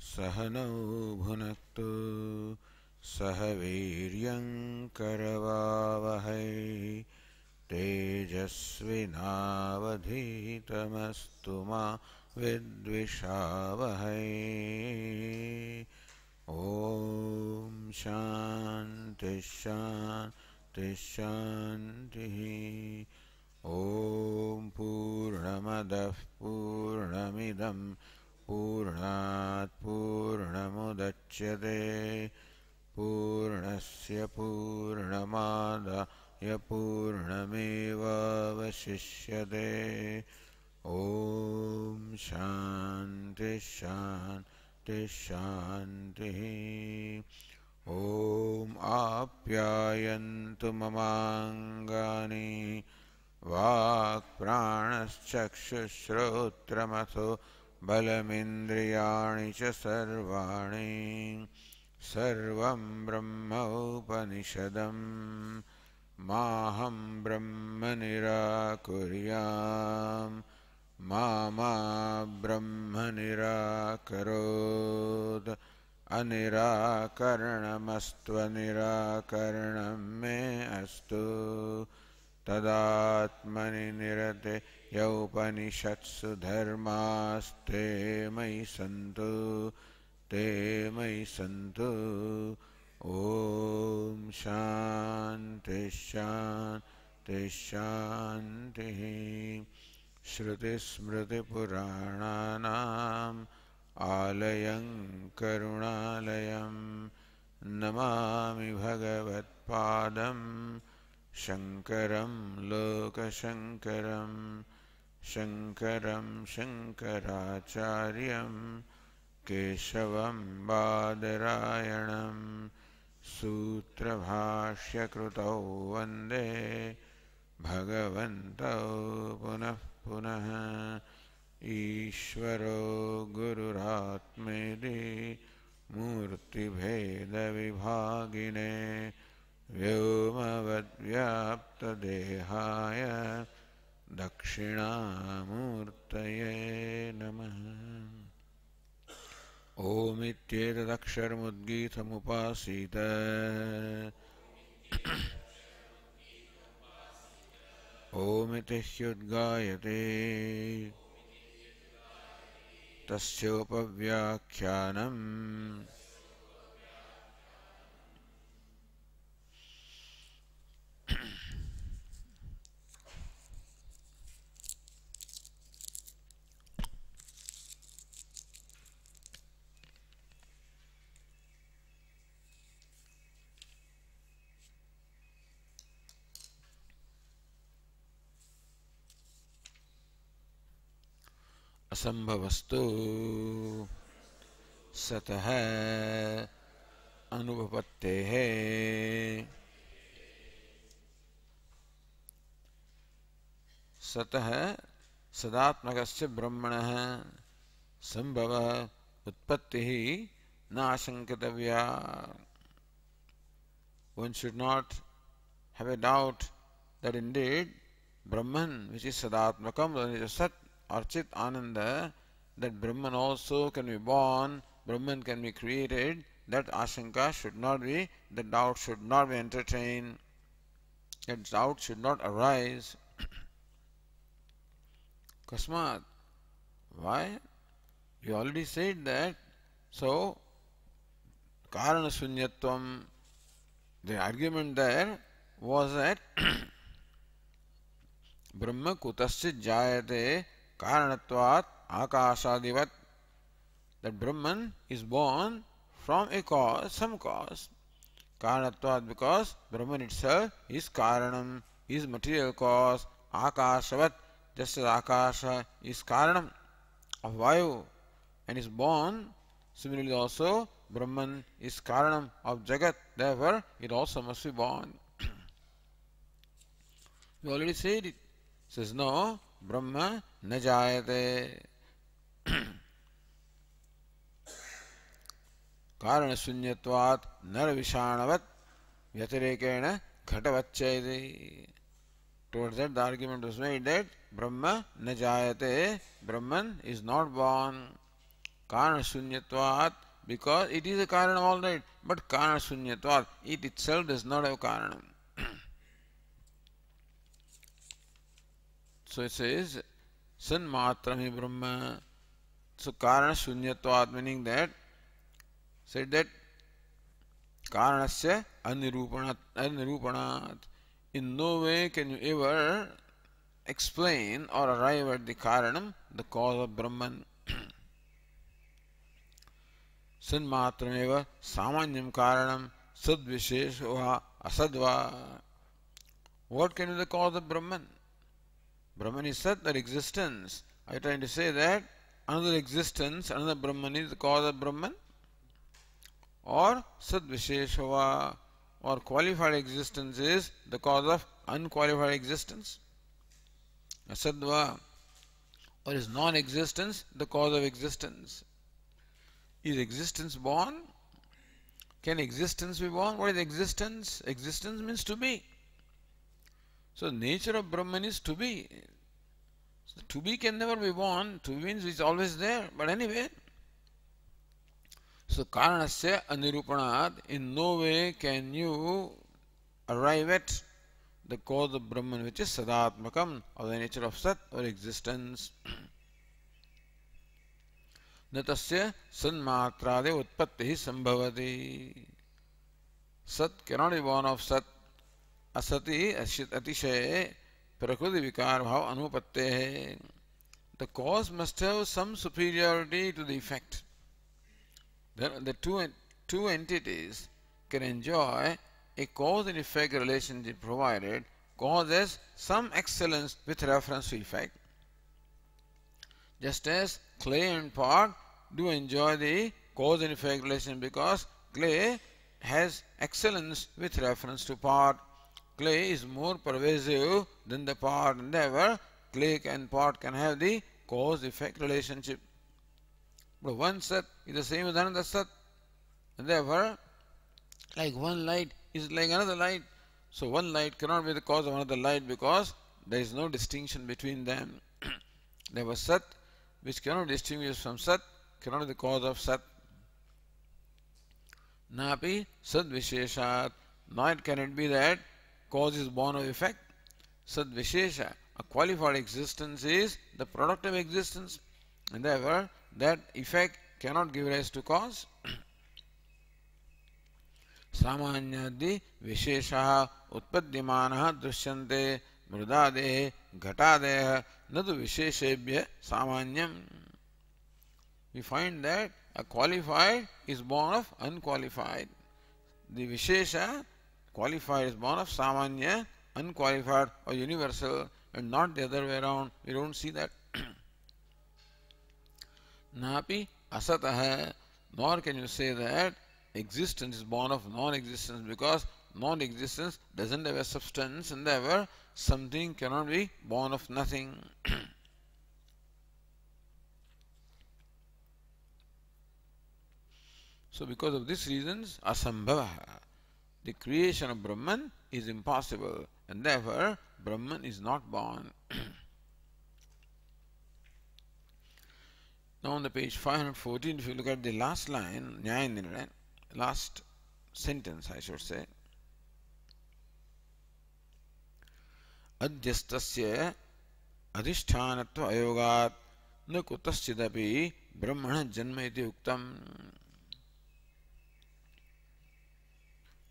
सहनौ भुनक्तु सह वीर्यं करवावहै तेजस्विनावधीतमस्तु मा विद्विषावहै। ॐ शान्ति शान्ति शान्तिः। ॐ पूर्णमदः पूर्णमिदं पूर्णात् पूर्णमुदच्यते पूर्णस्य पूर्णमादाय पूर्णमेवावशिष्यते। ॐ शान्ति शान्ति शान्तिः। ॐ आप्यायन्तु ममाङ्गानि वाक्प्राणश्चक्षुश्रोत्रमथो बलमिन्द्रियाणि च सर्वाणि सर्वं ब्रह्मोपनिषदं माहं ब्रह्म निराकुर्याम् मा ब्रह्म निराकरोत् अनिराकरणमस्त्वनिराकरणं मे अस्तु तदात्मनि निरते यौपनिषत्सु धर्मास्ते मयि सन्तु ते मयि सन्तु। ॐ शान्ति शान्ति शान्तिः। श्रुतिस्मृतिपुराणानाम् आलयं करुणालयं नमामि भगवत्पादं शङ्करं लोकशङ्करं शङ्करं शङ्कराचार्यं केशवं बादरायणं सूत्रभाष्यकृतौ वन्दे भगवन्तौ पुनः पुनः। ईश्वरो गुरुरात्मेति मूर्तिभेदविभागिने व्योमवद्व्याप्तदेहाय दक्षिणामूर्तये नमः। ओमित्येतदक्षरमुद्गीतमुपासीत ओमिति ह्युद्गायते तस्योपव्याख्यानम् असंभवस्तु सतः अनुपपत्तेः सतः सदात्मकस्य ब्रह्मणः संभवः उत्पत्तिः न आशंकितव्या। One should not have a doubt that indeed Brahman, which is Sadatmakam, which is Sat or Chit Ananda, that Brahman also can be born, Brahman can be created, that Ashanka should not be, that doubt should not be entertained, that doubt should not arise. Kasmat, why? You already said that. So, Karana Sunyatvam, the argument there was that Brahma kutaschit jayate karanatvat akashadivat, that Brahman is born from a cause, some cause. Karanatvat, because Brahman itself is Karanam, is material cause. Akashavat, just as Akasha is Karanam of Vayu and is born, similarly also Brahman is Karanam of Jagat, therefore it also must be born. You already said it. Says no, Brahma na jayate. Karana sunyatvat narvishanavat vyatirekena ghatavacchayati. Towards that the argument was made that Brahma na jayate, Brahman is not born. Karana Shunyatvat, because it is a Karana alright, but Karana Shunyatvat, it itself does not have Karana. So it says, Sanmatrami Brahma. So Karana Shunyatvat, meaning that, said that Karanasya anirupanat. In no way can you ever explain or arrive at the Karanam, the cause of Brahman. Sanmatrameva samanyam karanam sadvishesha asadva. What can be the cause of Brahman? Brahman is Sat, or existence. Are you trying to say that another existence, another Brahman is the cause of Brahman? Or Sadvisheshava, or qualified existence is the cause of unqualified existence? Asadva, or is non-existence the cause of existence? Is existence born? Can existence be born? What is existence? Existence means to be. So the nature of Brahman is to be. So to be can never be born. To be means it's always there. But anyway, so Karanasya anirupanat, in no way can you arrive at the cause of Brahman, which is Sadatmakam, or the nature of Sat, or existence. Natasya sanmatrade utpatti sambhavati. Sat cannot be born of Sat. Asati atishaye prakriti vikar bhav anupatte. The cause must have some superiority to the effect. The two entities can enjoy a cause and effect relationship provided cause has some excellence with reference to effect. Just as clay and pot do enjoy the cause and effect relation because clay has excellence with reference to pot. Clay is more pervasive than the pot, and therefore clay and pot can have the cause-effect relationship. But one Sat is the same as another Sat, and therefore, like one light is like another light. So one light cannot be the cause of another light because there is no distinction between them. Therefore, Sat, which cannot distinguish from Sat, cannot be the cause of Sat. Napi Sad Visheshat, nor can it be that cause is born of effect. Sad Vishesha, a qualified existence is the product of existence, and therefore that effect cannot give rise to cause. Samanyadi Vishesha Utpadyamanaha Drishyante Mrudadehe Ghatadeha Nadu Visheshebhya Samanyam. We find that a qualified is born of unqualified. The Vishesha, qualified, is born of Samanya, unqualified or universal, and not the other way around. We don't see that. Napi asataha, nor can you say that existence is born of non-existence because non-existence doesn't have a substance, and therefore something cannot be born of nothing. So because of these reasons, asambhava, the creation of Brahman is impossible, and therefore Brahman is not born. Now on the page 514, if you look at the last line, Nyaya, last sentence I should say, Adhyastasya adhishthanattva ayogat na kutaschidapi brahmana janma iti uktam.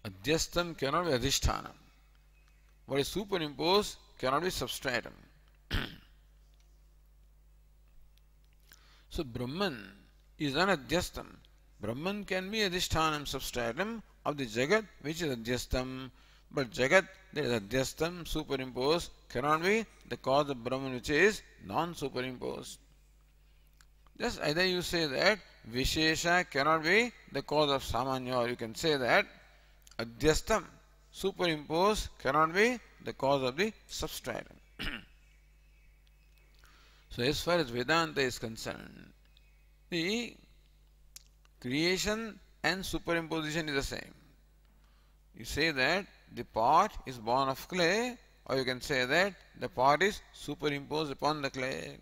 Adhyastam cannot be adhishthanam. What is superimposed cannot be substratum. So Brahman is anadhyastam. Brahman can be adhishthanam, substratum of the Jagat, which is adhyastam. But Jagat, that is adhyastam, superimposed, cannot be the cause of Brahman, which is non-superimposed. Just either you say that Vishesha cannot be the cause of Samanya, or you can say that Adhyastam, superimposed, cannot be the cause of the substratum. So as far as Vedanta is concerned, the creation and superimposition is the same. You say that the pot is born of clay, or you can say that the pot is superimposed upon the clay.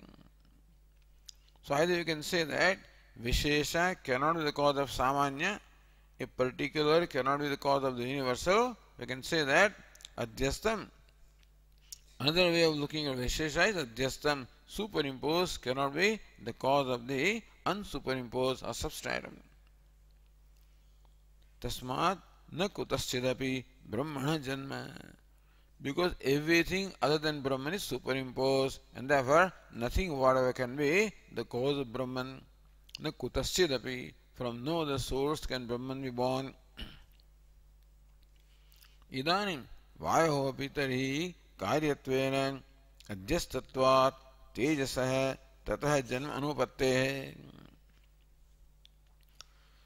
So either you can say that Vishesha cannot be the cause of Samanya, a particular cannot be the cause of the universal, we can say that Adhyastam. Another way of looking at Vishesha is Adhyastam, superimposed cannot be the cause of the unsuperimposed or substratum. Tasmat na kutaschidapi brahmana janma. Because everything other than Brahman is superimposed, and therefore nothing whatever can be the cause of Brahman. Na kutaschidapi, from no other source can Brahman be born. Idanim vayoh api tarhi कार्यत्वेन अध्यस्तत्वात् तेजसः ततः जन्म अनुपत्तेः.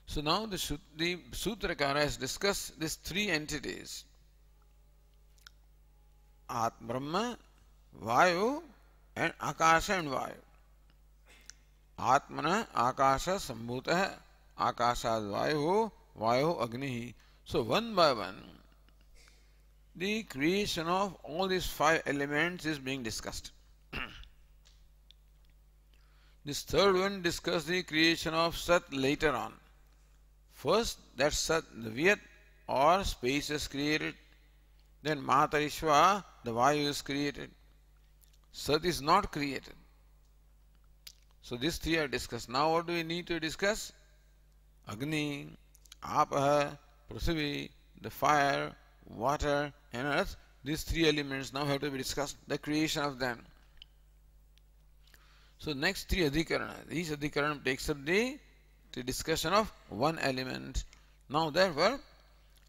So now the Sutrakara has discussed these three entities: Brahma, Vayu, and Akasha and Vayu. Atmana Akasha Sambhutah, Akasha Vayu, Vayu Agni. So one by one, the creation of all these five elements is being discussed. This third one discusses the creation of Sat later on. First, that Sat, the Vyat or space is created. Then Matarishva, the Vayu is created. Sat is not created. So these three are discussed. Now what do we need to discuss? Agni, Apaha, Prithvi, the fire, water and earth. These three elements now have to be discussed, the creation of them. So next three adhikarana, each adhikarana takes up the discussion of one element. Now therefore,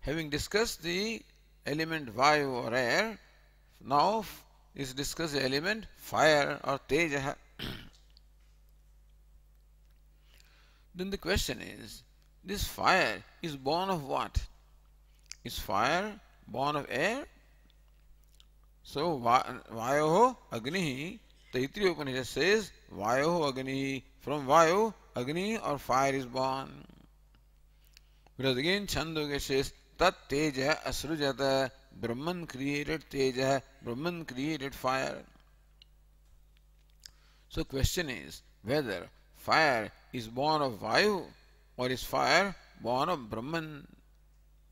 having discussed the element Vayu or air, now is discussed the element fire or Teja. Then the question is, this fire is born of what? Is fire born of air? So Vayoho Agni, Taittiriya Upanishad says Vayoho Agni, from Vayu, Agni or fire is born. Whereas again Chandogya says Tat Teja Asrujata, Brahman created Teja, Brahman created fire. So question is whether fire is born of Vayu or is fire born of Brahman?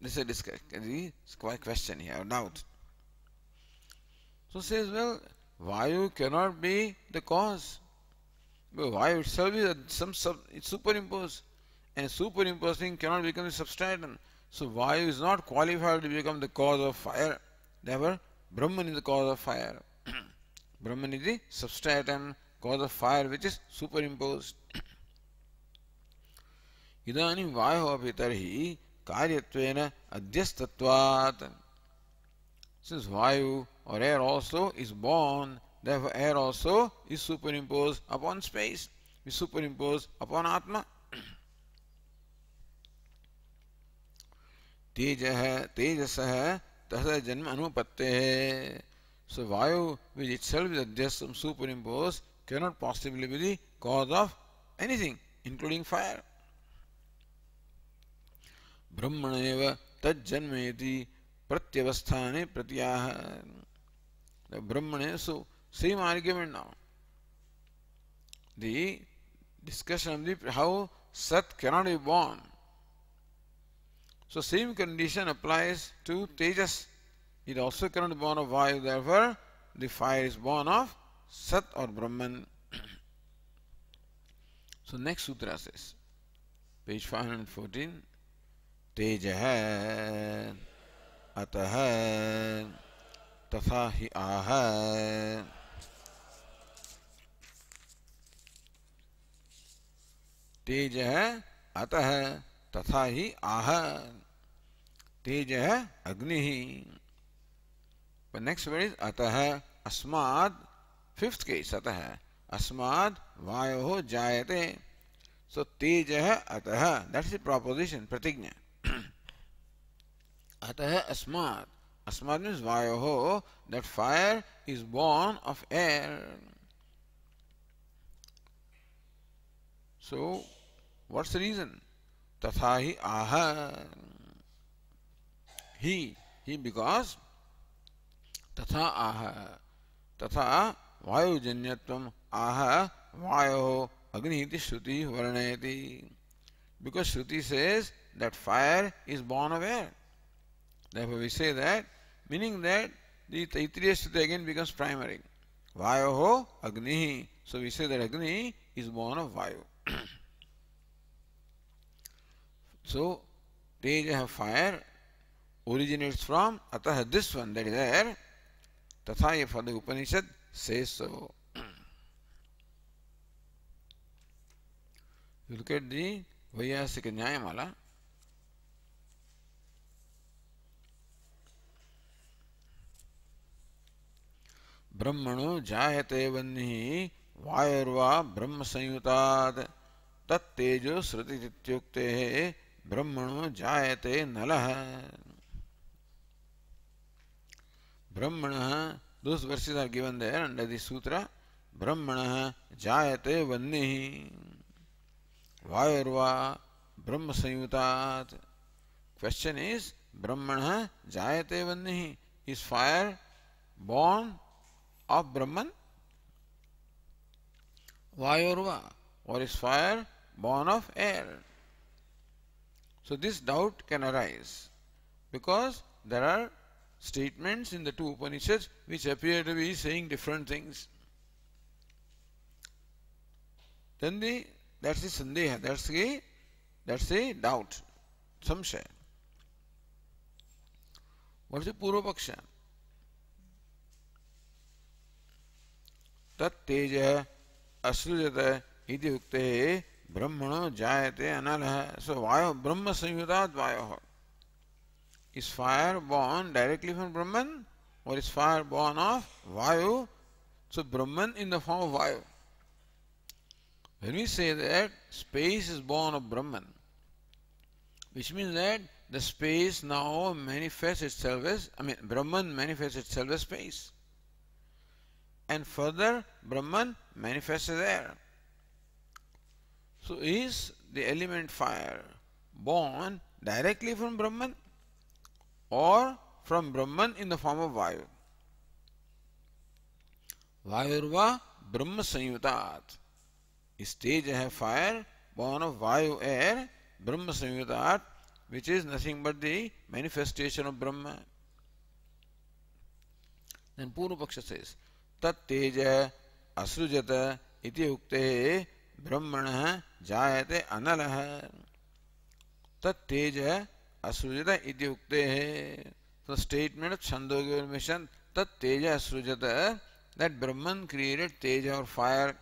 This is a question here, or doubt. So says, well, Vayu cannot be the cause. But Vayu itself is it's superimposed. And superimposed thing cannot become the substratum. So Vayu is not qualified to become the cause of fire. Therefore, Brahman is the cause of fire. Brahman is the substratum, cause of fire, which is superimposed. Idanim Vayu api tarhi कार्यत्वेन अध्यस्तत्वात्. Since Vayu or air also is born, therefore air also is superimposed upon space, is superimposed upon Atma. Tejasah tasah janma anupattehe. So Vayu, which itself is adhyastam, superimposed, cannot possibly be the cause of anything, including fire. Brahmaneva tajjanmeti pratyavasthane pratyaha. The Brahmane, so same argument now. The discussion of how Sat cannot be born. So same condition applies to Tejas. It also cannot be born of Vayu, therefore the fire is born of Sat or Brahman. So next sutra says, page 514, Tejaha Ataha तथा ही आह. तेज है अतः तथा ही आह. तेज है अग्नि ही. But next word is अतः अस्माद्. Fifth case अतः अस्माद् वायोः जायते. So तेज है अतः, that is the proposition, pratigna. अतः अस्माद्. Asmad means Vayoho, that fire is born of air. So, what's the reason? Tathahi aha. He because Tatha aha. Tatha Vayujanyatvam aha Vayoho Agni iti Shruti Varnayati. Because Shruti says that fire is born of air. Therefore we say that, meaning that the Taittiriya Shruti again becomes primary. Vayoho Agni. So we say that Agni is born of Vayu. So Teja, fire, originates from Atah, this one, that is air. Tathaya, for the Upanishad says so. You look at the Vaiyasika Nyayamala. Brahmano jayate vannihi vayurva brahma sanyutat tat tejo sruti tityukte brahmano jayate nalah. Brahmana, those verses are given there under the sutra. Brahmana jayate vannihi vayurva brahma sanyutat. Question is, Brahmana jayate vannihi, is fire born of Brahman? Vayurva, or is fire born of air? So this doubt can arise because there are statements in the two Upanishads which appear to be saying different things. Then that's the sandeha, that's the doubt, samshaya. What is the Purva Paksha? Tat teja asrujata iti ukte brahmano jayate analah. So vayo, brahma sanyutat vayoho. Is fire born directly from Brahman or is fire born of Vayu? So Brahman in the form of Vayu. When we say that space is born of Brahman, which means that the space now manifests itself as, Brahman manifests itself as space. And further, Brahman manifests as air. So is the element fire born directly from Brahman or from Brahman in the form of Vayu? Vayurva Brahma Sanyutat. Is Teja, fire, born of Vayu, air, Brahma Sanyutat, which is nothing but the manifestation of Brahma. Then Purva Paksha says, Tat Teja Asrujata iti ukte Brahmana jayate analah. Tat Teja Asrujata iti ukte. The statement of Chandogya mission, Tat Teja Asrujata, that Brahman created Teja or fire.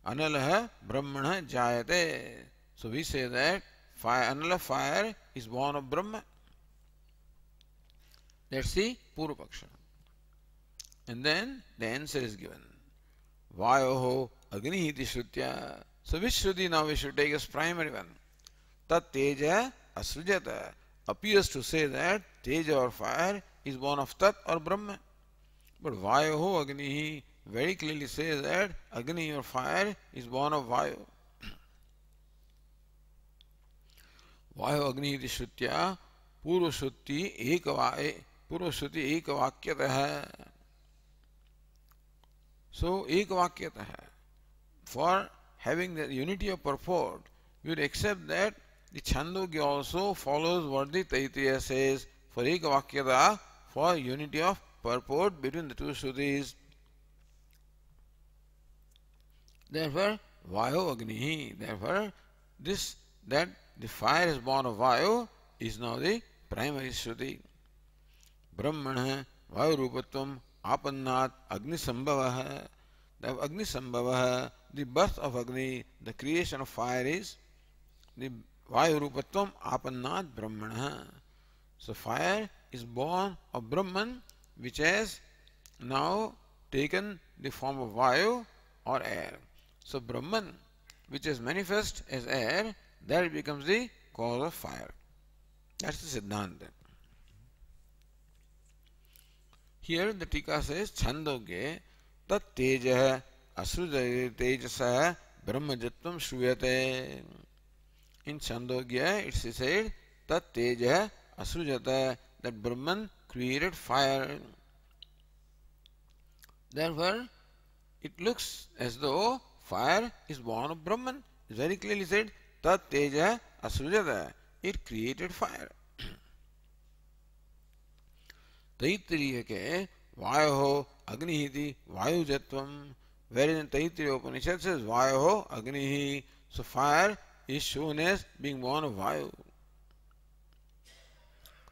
Analah Brahmana jayate. So we say that fire, Anala, fire, is born of Brahma. That's the Purva Paksha. And then the answer is given. Vayoho Agni iti Shrutya. So which Shruti now we should take as primary one? Tat Teja Asrujata appears to say that Teja or fire is born of Tat or Brahma. But Vayoho Agni very clearly says that Agni or fire is born of Vayu. Vayu Agni iti Shrutya Purva Shruti Ekavakyatah. So Ekavakyatah. For having the unity of purport, you would accept that the Chandogya also follows what the Taittiriya says for Ekavakyatah, for unity of purport between the two Shrutis. Therefore, Vayu Agni. Therefore, that the fire is born of Vayu is now the primary Shruti. Brahmana Vayu Rupatvam Apannat Agni Sambhavaha. The Agni Sambhavaha, the birth of Agni, the creation of fire is the Vayu Rupatvam Apannat Brahmana. So fire is born of Brahman, which has now taken the form of Vayu or air. So Brahman, which is manifest as air, that becomes the cause of fire. That's the Siddhanta. Here the Tika says, Chandogya tat teja asrujaya tejasa brahmajatvam shruyate. In Chandogya it is said, tat teja asrujata, that Brahman created fire. Therefore, it looks as though fire is born of Brahman. It's very clearly said, Tat Teja Asrujata. It created fire. Taittiriya ke Vayoho Agnihiti Vayujatvam. Whereas in Taittiriya Upanishad says Vayoho Agnihi. So fire is shown as being born of Vayu.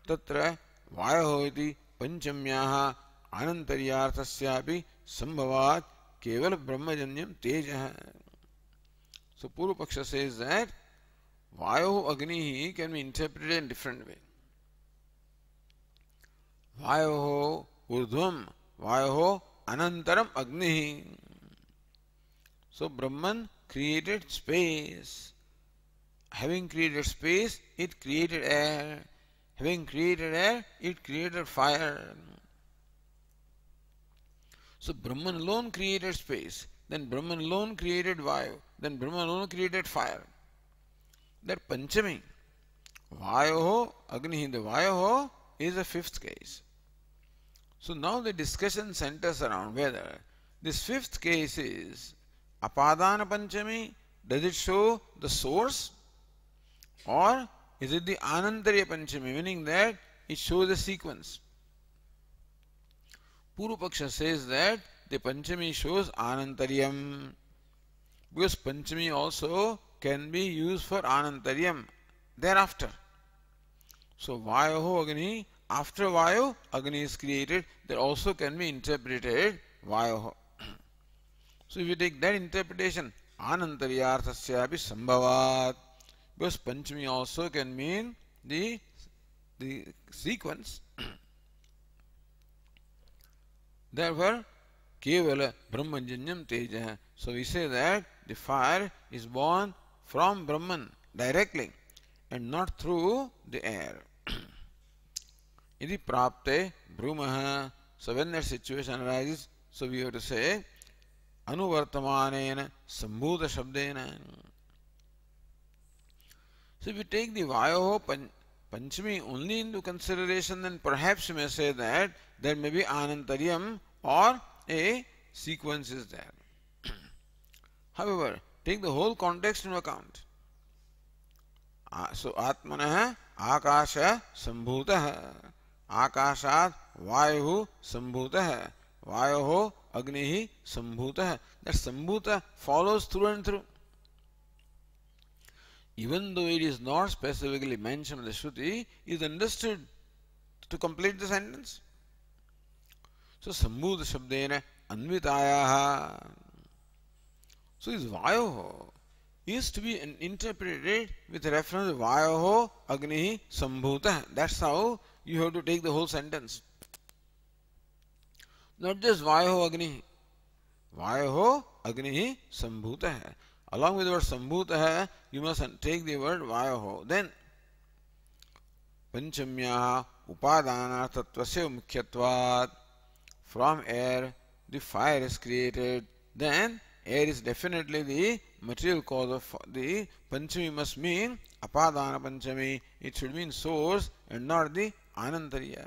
Tatra Vayoho iti Panchamyaha Anantaryarthasyapi Sambhavat Keval Brahmajanyam Tejaha. So Purva Paksha says that Vayoho Agnihi can be interpreted in different way. Vayoho Urdhvam, Vayoho Anantaram Agnihi. So Brahman created space. Having created space, it created air. Having created air, it created fire. So Brahman alone created space. Then Brahman alone created Vayu. Then Brahman alone created fire. That Panchami, Vayoho Agnihi, the Vayoho is a fifth case. So now the discussion centers around whether this fifth case is Apadana Panchami, does it show the source, or is it the Anantarya Panchami, meaning that it shows the sequence? Purva Paksha says that the Panchami shows Anantaryam, because Panchami also can be used for Anantaryam thereafter. So Vayoho Agni, after Vayu, Agni is created, that also can be interpreted Vayoho. So if you take that interpretation, Anantaryarthasyapi Sambhavat, because Panchami also can mean the sequence. Therefore, Kevala Brahmajanyam Teja. So we say that the fire is born from Brahman directly and not through the air. Iti prapte brumaha. So when that situation arises, so we have to say anuvartamanena sambhuta shabdena. So if you take the Vayoho Panchami only into consideration, then perhaps you may say that there may be Anantaryam or a sequence is there. However, take the whole context into account. So Atmanaha Akasha Sambhutaha. Akashat Vayuhu Sambhutaha. Vayoho Agnihi Sambhutaha. That Sambhuta follows through and through. Even though it is not specifically mentioned in the Shruti, is understood to complete the sentence. So Sambhuta Shabdena Anvitayaha. So this Vayoho is to be interpreted with reference to Vayoho Agnihi Sambhuta. That's how you have to take the whole sentence. Not just Vayoho Agnihi. Vayoho Agnihi Sambhuta. Along with the word Sambhuta, you must take the word Vayoho. Then Panchamya Upadana Tattvasya Mukhyatvat. From air, the fire is created. Then air is definitely the material cause of the Panchami must mean Apadana Panchami. It should mean source and not the Anantarya.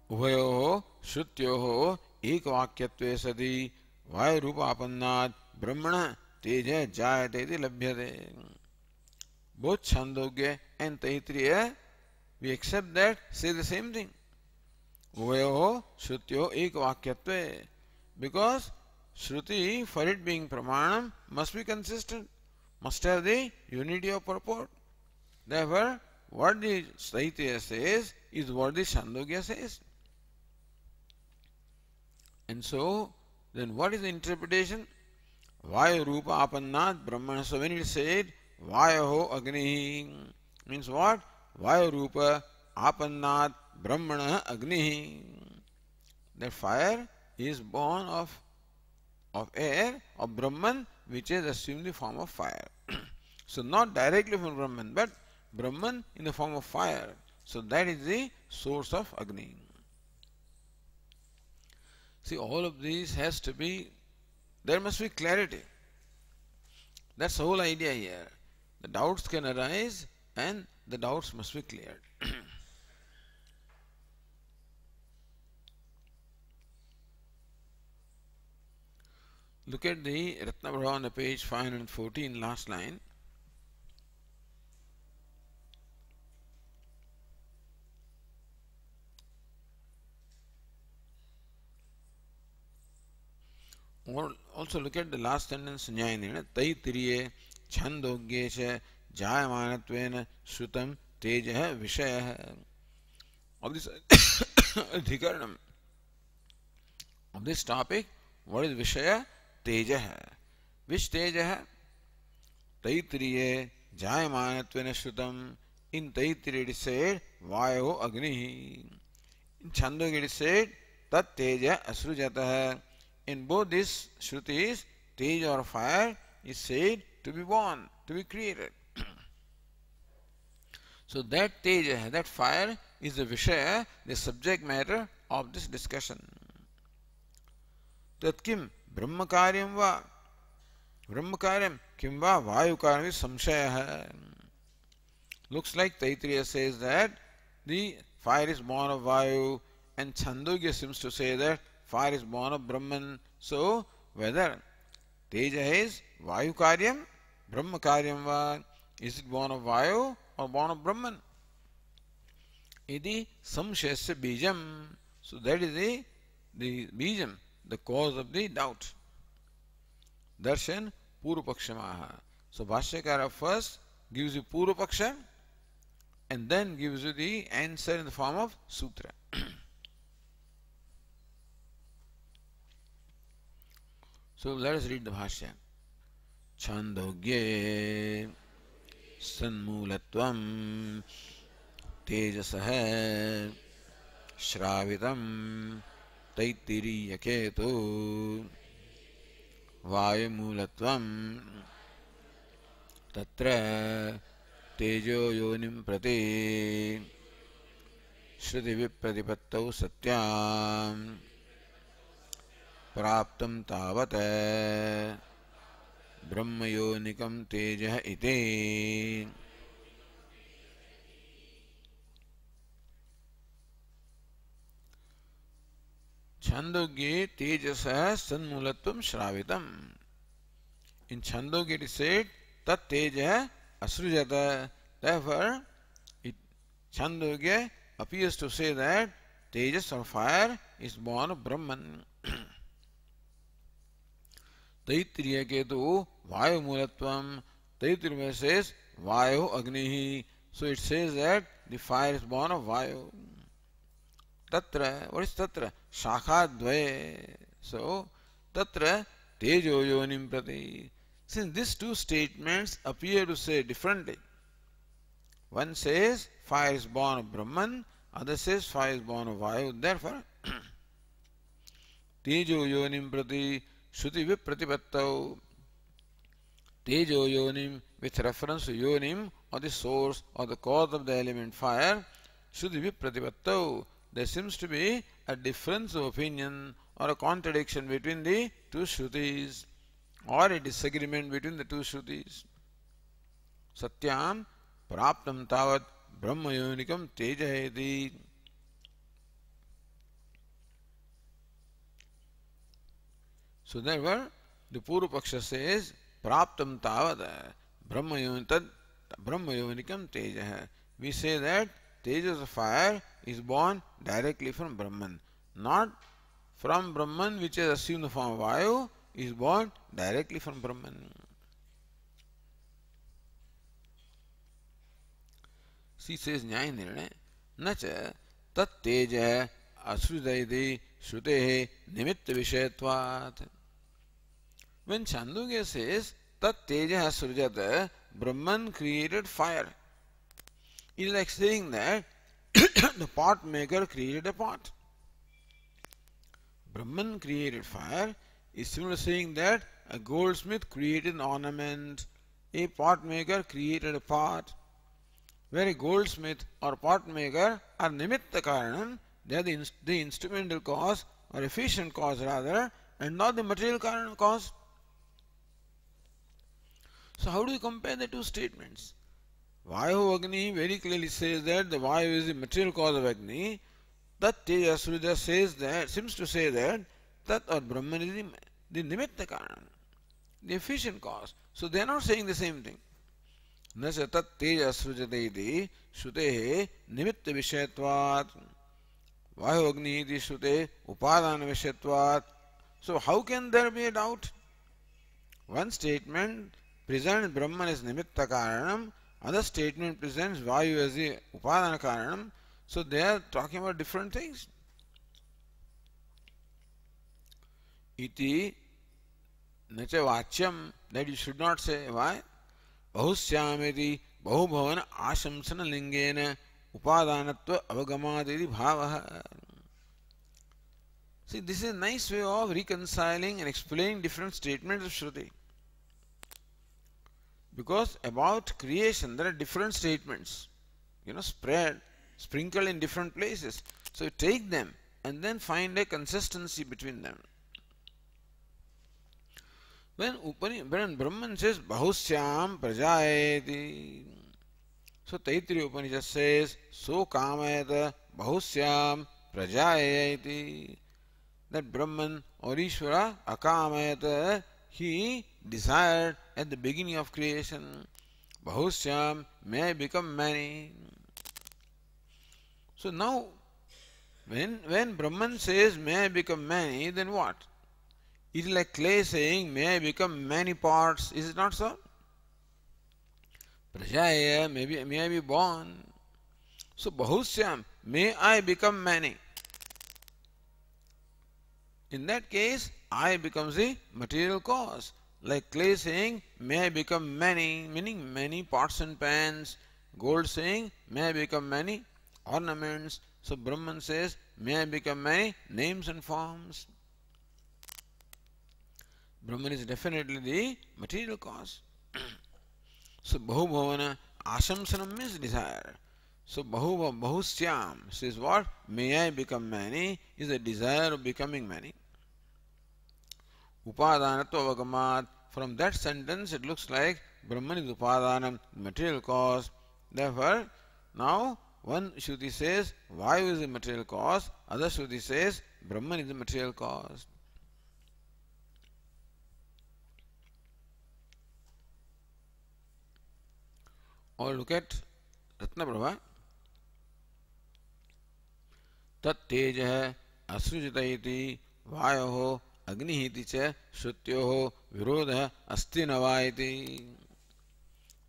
Uvayoho Shrutyoho Ekvakyatve Sadi Vayurupapannat Brahmana Teja Jayate iti Labhyate. Both Chandogya and Taittiriya, we accept that, say the same thing. Uvayoho Shrutyo Ekvakyatve. Because Shruti, for it being Pramanam, must be consistent, must have the unity of purport. Therefore, what the Taittiriya says is what the Chandogya says. And so, then what is the interpretation? Vayu Rupa Apannat Brahmana. So when it said Vayoho Agnihi, means what? Vayu Rupa Apannat Brahmana Agnihi. That fire is born of air, of Brahman, which is assumed the form of fire. So not directly from Brahman, but Brahman in the form of fire. So that is the source of Agni. See, all of these has to be, there must be clarity. That's the whole idea here. The doubts can arise and the doubts must be cleared. Look at the Ratnaprabha on the page 514, last line. Or also look at the last sentence, Nyayandina. Taitiriye Chandogye Jayamanatven Shrutam Tejah Vishayah. Of this Adhikaranam, of this topic, what is Vishaya? Tejah. Which Tejah? Taitriye Jayamanatven Shrutam. In Taitriye it is said Vayo Agni. In Chandogya it is said Tat Teja Asrujatah. In both these Shrutis, Teja or fire is said to be born, to be created. So that Teja, that fire, is the Vishaya, the subject matter of this discussion. Tat kim Brahmakaryam va? Brahmakaryam kim va Vayukaryam is samshaya. Looks like Taitriya says that the fire is born of Vayu, and Chandogya seems to say that fire is born of Brahman. So, whether Teja is Vayu Karyam, Brahma Karyam va, is it born of Vayu or born of Brahman? Iti samshayasya bijam. So, that is the bijam, the cause of the doubt. Darshan Purupakshamaha. So, Bhashyakara first gives you Purupaksha and then gives you the answer in the form of Sutra. So let us read the Bhashya. Chandogye Sanmulatvam Tejasah Shravitam Taitiriyaketu Vayumulatvam Tatra Tejo Yonim Prati Shruti Vipratipattau Satyam प्राप्तं तावत् ब्रह्मयोनिकं तेजः इति. Chandogye tejasah sanmulatvam shravitam. In Chandogya it is said tat teja asrujata. Therefore, Chandogya appears to say that Tejas or fire is born of Brahman. Taitriya Ketu Vayu Mulatvam. Taitriya says Vayu Agnihi. So it says that the fire is born of Vayu. Tatra, what is Tatra? Shakha Dvaye. So Tatra Tejo Yonim Prati. Since these two statements appear to say differently, one says fire is born of Brahman, other says fire is born of Vayu. Therefore, Tejo Yonim Prati Shruti Vipratipattau. Tejo Yonim, with reference to Yonim, or the source or the cause of the element fire, Shruti Vipratipattau. There seems to be a difference of opinion or a contradiction between the two Shrutis, or a disagreement between the two Shrutis. Satyam Praptam Tavat Brahmayonikam Tejaheti. So therefore, the Purupaksha says Praptam Tavat Brahmayonikam Tejah. We say that Tejas of fire is born directly from Brahman, not from Brahman which has assumed the form of Vayu, is born directly from Brahman. She says Nyayandina Nacha Tat Teja Asrudayati Shrutehe Nimitta Vishayatvat. When Chandogya says Tat Teja Asrujata, Brahman created fire, it is like saying that the pot maker created a pot. Brahman created fire is similar to saying that a goldsmith created an ornament, a pot maker created a pot. Where a goldsmith or pot maker are nimitta karanam, they are the instrumental cause or efficient cause rather, and not the material cause. So how do you compare the two statements? Vayu Agni very clearly says that the Vayu is the material cause of Agni. Tat Teja Surya says that, seems to say that Tat or Brahman is the nimitta karanam, the efficient cause. So they are not saying the same thing. न च तत् तेज असृजते इति श्रुतेः निमित्त विषयत्वात् वायु अग्नि इति श्रुते उपादान विषयत्वात्. So how can there be a doubt? One statement presents Brahman as nimitta karanam, other statement presents Vayu as the upadana karanam. So they are talking about different things. Iti nacha vachyam, that you should not say. Why? बहुश्यामेति बहुभवन आशंसन लिंगेन उपादानत्व अवगमादिति भावः. See, this is a nice way of reconciling and explaining different statements of Shruti. Because about creation there are different statements, spread, sprinkled in different places. So you take them and then find a consistency between them. When Brahman says Bahusyam Prajayeti, so Taittiriya Upanishad says So Kamayata Bahusyam Prajayeti, that Brahman or Ishvara Akamayata, he desired at the beginning of creation, Bahusyam, may I become many. So now when Brahman says may I become many, then what? It is like clay saying, may I become many parts. Is it not so? Prajaya, may I be born. So Bahusyam, may I become many. In that case, I becomes the material cause. Like clay saying, may I become many, meaning many pots and pans. Gold saying, may I become many ornaments. So Brahman says, may I become many names and forms. Brahman is definitely the material cause. So Bahubhavana Ashamsanam means desire. So Bahusyam says what? May I become many is a desire of becoming many. Upadanatva avagamat. From that sentence it looks like Brahman is Upadanam, material cause. Therefore, now one Shruti says Vayu is the material cause, other Shruti says Brahman is the material cause. Or look at Ratnaprabha. Tat tejah asrujita iti vayoho agnihi iti cha shrutyoho virodha asti nava iti.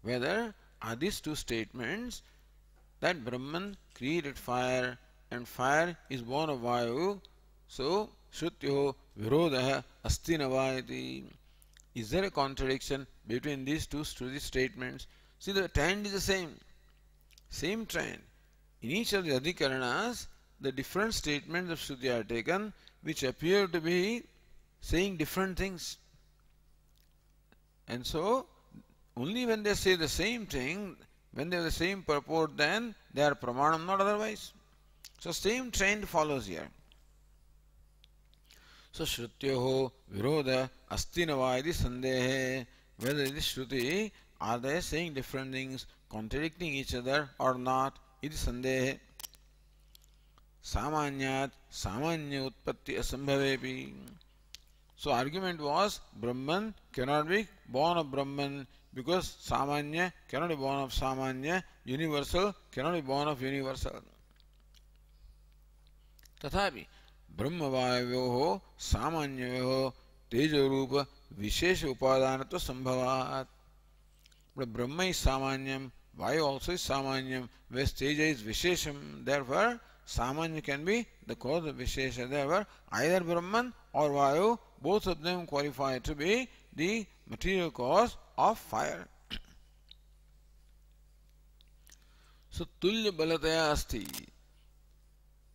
Whether are these two statements that Brahman created fire and fire is born of Vayu, so shrutyoho virodha asti nava iti. Is there a contradiction between these two statements? See, the trend is the same trend. In each of the adhikaranas, the different statements of Shruti are taken which appear to be saying different things. And so, only when they say the same thing, when they have the same purport, then they are pramanam, not otherwise. So, same trend follows here. So, Shrutyoho virodha astinava iti sandehe. Whether it is Shruti, are they saying different things, contradicting each other or not? It is sandehe. Samanyat samanya utpatti asambhavepi. So argument was Brahman cannot be born of Brahman because Samanya cannot be born of Samanya, universal cannot be born of universal. Tathapi Brahmavayoho Samanyayoho Tejarupa Vishesha Upadanatva Sambhavat. But Brahma is Samanyam, Vayu also is Samanyam, whereas Teja is Vishesham. Therefore, Samanya can be the cause of Vishesha. Therefore, either Brahman or Vayu, both of them qualify to be the material cause of fire. So, Tulya Balataya Asti.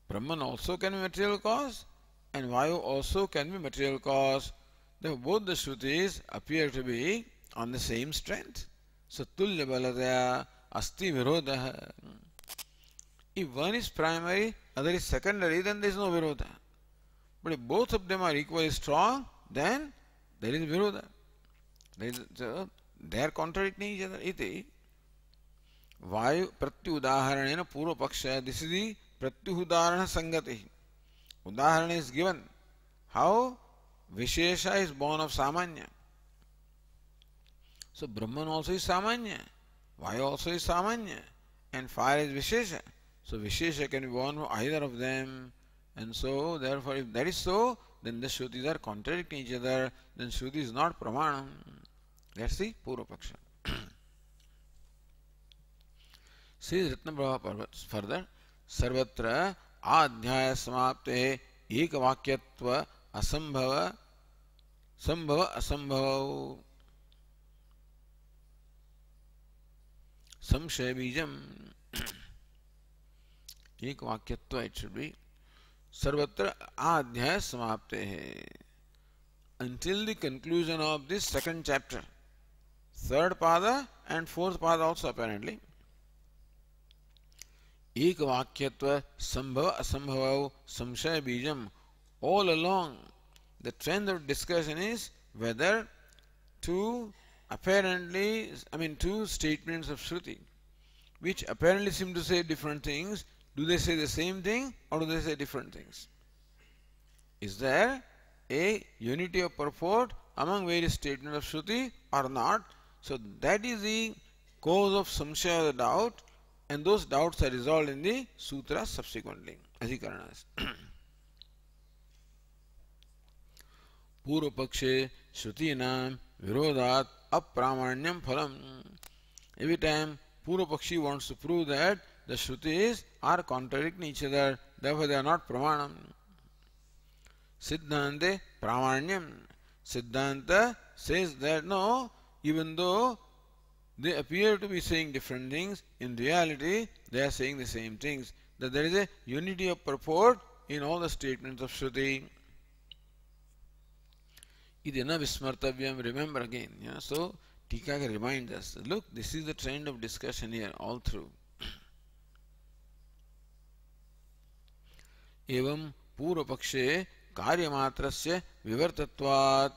Brahman also can be material cause and Vayu also can be material cause. Therefore, both the Shrutis appear to be on the same strength. So, Tulya Balataya Asti Virodha. If one is primary, other is secondary, then there is no Virodha. But if both of them are equally strong, then there is Virodha. They are contradicting each other. Iti Vayu Pratyudaharanena Purva Paksha. This is the Pratyudarana Sangati. Udaharana is given. How? Vishesha is born of Samanya. So Brahman also is Samanya, Vayu also is Samanya, and fire is Vishesha. So Vishesha can be born from either of them. And so, therefore, if that is so, then the Shrutis are contradicting each other, then Shruti is not Pramanam. That's the Purva Paksha. Says Ratnaprabha further, Sarvatra Adhyaya Samapte Ekavakyatva Asambhava Sambhava Asambhava Samshaya Bijam Ekavakyatva it should be Sarvatra Adhyaya Samapte. Until the conclusion of this second chapter, third pada and fourth pada also apparently, Ekavakyatva Sambhava Asambhava Samshaya Bijam. All along the trend of discussion is whether two statements of Shruti which apparently seem to say different things, do they say the same thing or do they say different things? Is there a unity of purport among various statements of Shruti or not? So that is the cause of samshaya, the doubt, and those doubts are resolved in the sutras subsequently, adhikaranas. Purvapakshe Shrutinam Virodat Apramanyam Phalam. Every time Purvapakshi wants to prove that the Shrutis are contradicting each other, therefore they are not Pramanam. Siddhante Pramanyam. Siddhanta says that no, even though they appear to be saying different things, in reality they are saying the same things. That there is a unity of purport in all the statements of Shruti. Idina Vismartavyam, remember again. Yeah? So Tikaka reminds us, look, this is the trend of discussion here all through. Evam Purvapakshe Karyamatrasya Vivartatvat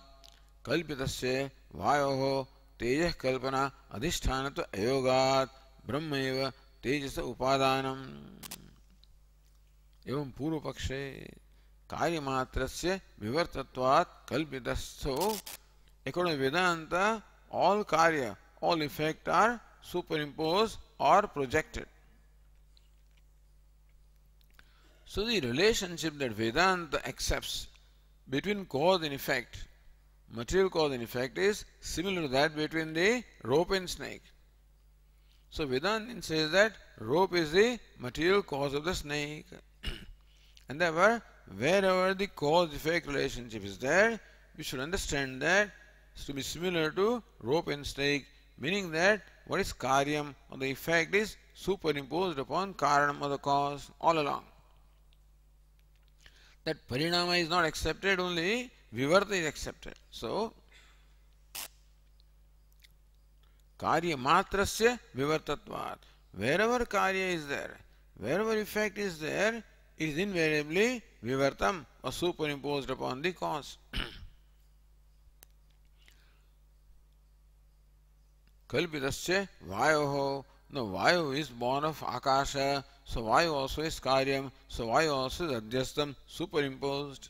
Kalpitasya Vayoho Tejah Kalpana Adhishthanato Ayogat Brahmaeva Tejasa Upadanam. Evam Purvapakshe Karyamatrasya Vivartatvat Kalpitas. So, according to Vedanta, all Karya, all effect are superimposed or projected. So the relationship that Vedanta accepts between cause and effect, material cause and effect, is similar to that between the rope and snake. So Vedanta says that rope is the material cause of the snake. And therefore, wherever the cause-effect relationship is there, we should understand that it's to be similar to rope and snake, meaning that what is karyam or the effect is superimposed upon karanam or the cause all along. That parinama is not accepted, only vivarta is accepted. So, karya matrasya vivartatvat. Wherever karya is there, wherever effect is there, it is invariably vivartam or superimposed upon the cause. Kalpitasya vayoho. No, vayu is born of akasha, so vayu also is karyam, so vayu also is adhyastam, superimposed.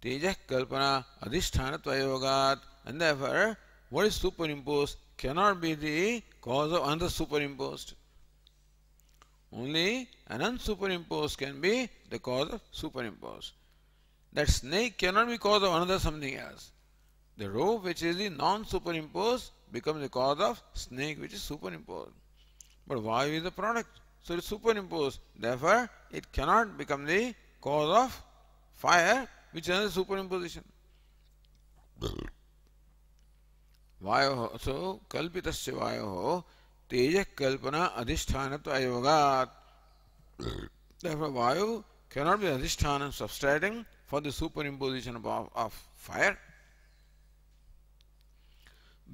Tejah kalpana adhishthanattva yogat. And therefore, what is superimposed cannot be the cause of another superimposed. Only an unsuperimposed can be the cause of superimposed. That snake cannot be cause of another something else. The rope, which is the non-superimposed, becomes the cause of snake, which is superimposed. But vayu is the product, so it is superimposed. Therefore, it cannot become the cause of fire, which is another superimposition. Vayoho, so kalpitasya vayoho tejah kalpana adhishthanattva ayogat. Therefore, vayu cannot be adhishthana, substrating for the superimposition of fire.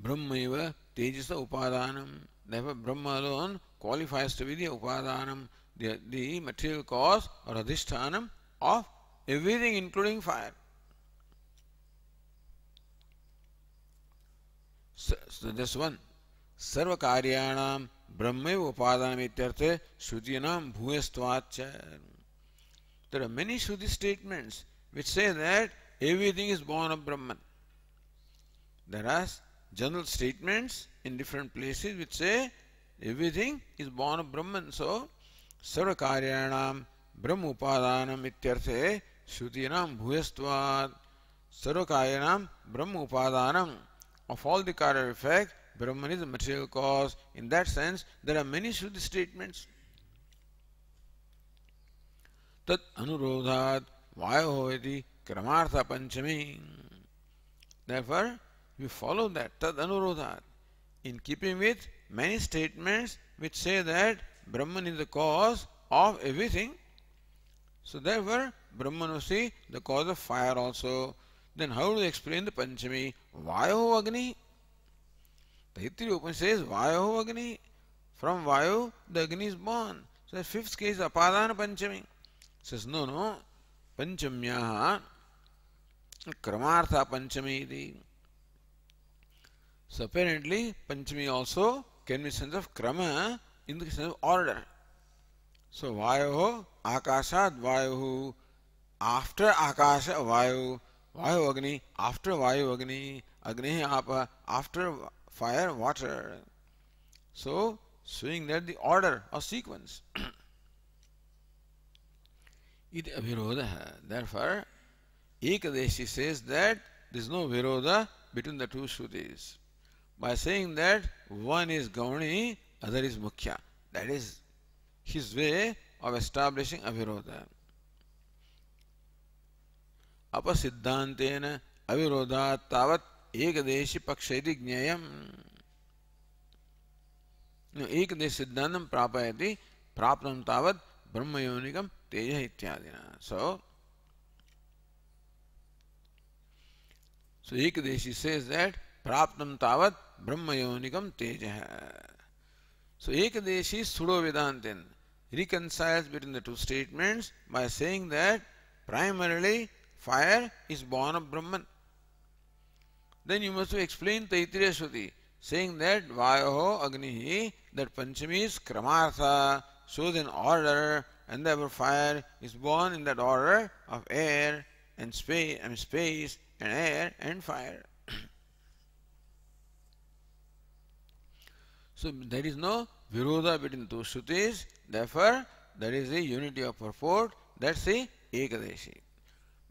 Brahmaiva tejasa upadanam. Therefore, Brahma alone qualifies to be the upadanam, the material cause or adhishthanam of everything including fire. So this one. Sarva karyanam brahmaiva upadanam ityarthe shrutinam bhuyastvacha. There are many Shruti statements which say that everything is born of Brahman. There are general statements in different places which say everything is born of Brahman. So, sarvakaryanam brahma upadanam ityarthe shrutinam bhuyastvat. Sarvakaryanam brahma upadanam. Of all the karya effect, Brahman is the material cause. In that sense, there are many Shruti statements. Tat anurodhat vayoho iti kramartha panchami. Therefore, we follow that, tad anurodhat, in keeping with many statements which say that Brahman is the cause of everything. So therefore, Brahman was the cause of fire also. Then how do they explain the Panchami? Vayoho Agni. Taittiriya Upanishad says Vayoho Agni. From Vayu, the Agni is born. So the fifth case, Apadana Panchami. Says no, Panchamyaha Kramartha Panchami iti. So apparently, Panchami also can be sense of Krama in the sense of order. So Vayoho Akashat Vayohu, after Akasha Vayu, Vayu Agni, after Vayu Agni, Agni Apa, after fire water. So showing that the order or sequence. Iti Abhirodha. Therefore, Ekadeshi says that there is no Virodha between the two Shrutis. By saying that one is Gauni, other is Mukhya. That is his way of establishing Avirodha. Apasiddhantena Avirodha tavat Ekadeshi Paksheti Jnayam. Ekadeshi Siddhantam Prapayati Praptam tavat Brahmayonikam Teja Ityadina. So Ekadeshi says that Praptam tavat Brahmayonikam Teja. So Ekadeshi Sudo Vedantin reconciles between the two statements by saying that primarily fire is born of Brahman. Then you must explain Taittiriya Shruti, saying that Vayoho Agnihi, that Panchami is Kramartha, shows in order, and therefore fire is born in that order of air and space, and air and fire. So there is no Virodha between two Shrutis, therefore there is a unity of purport, that's the Ekadeshi.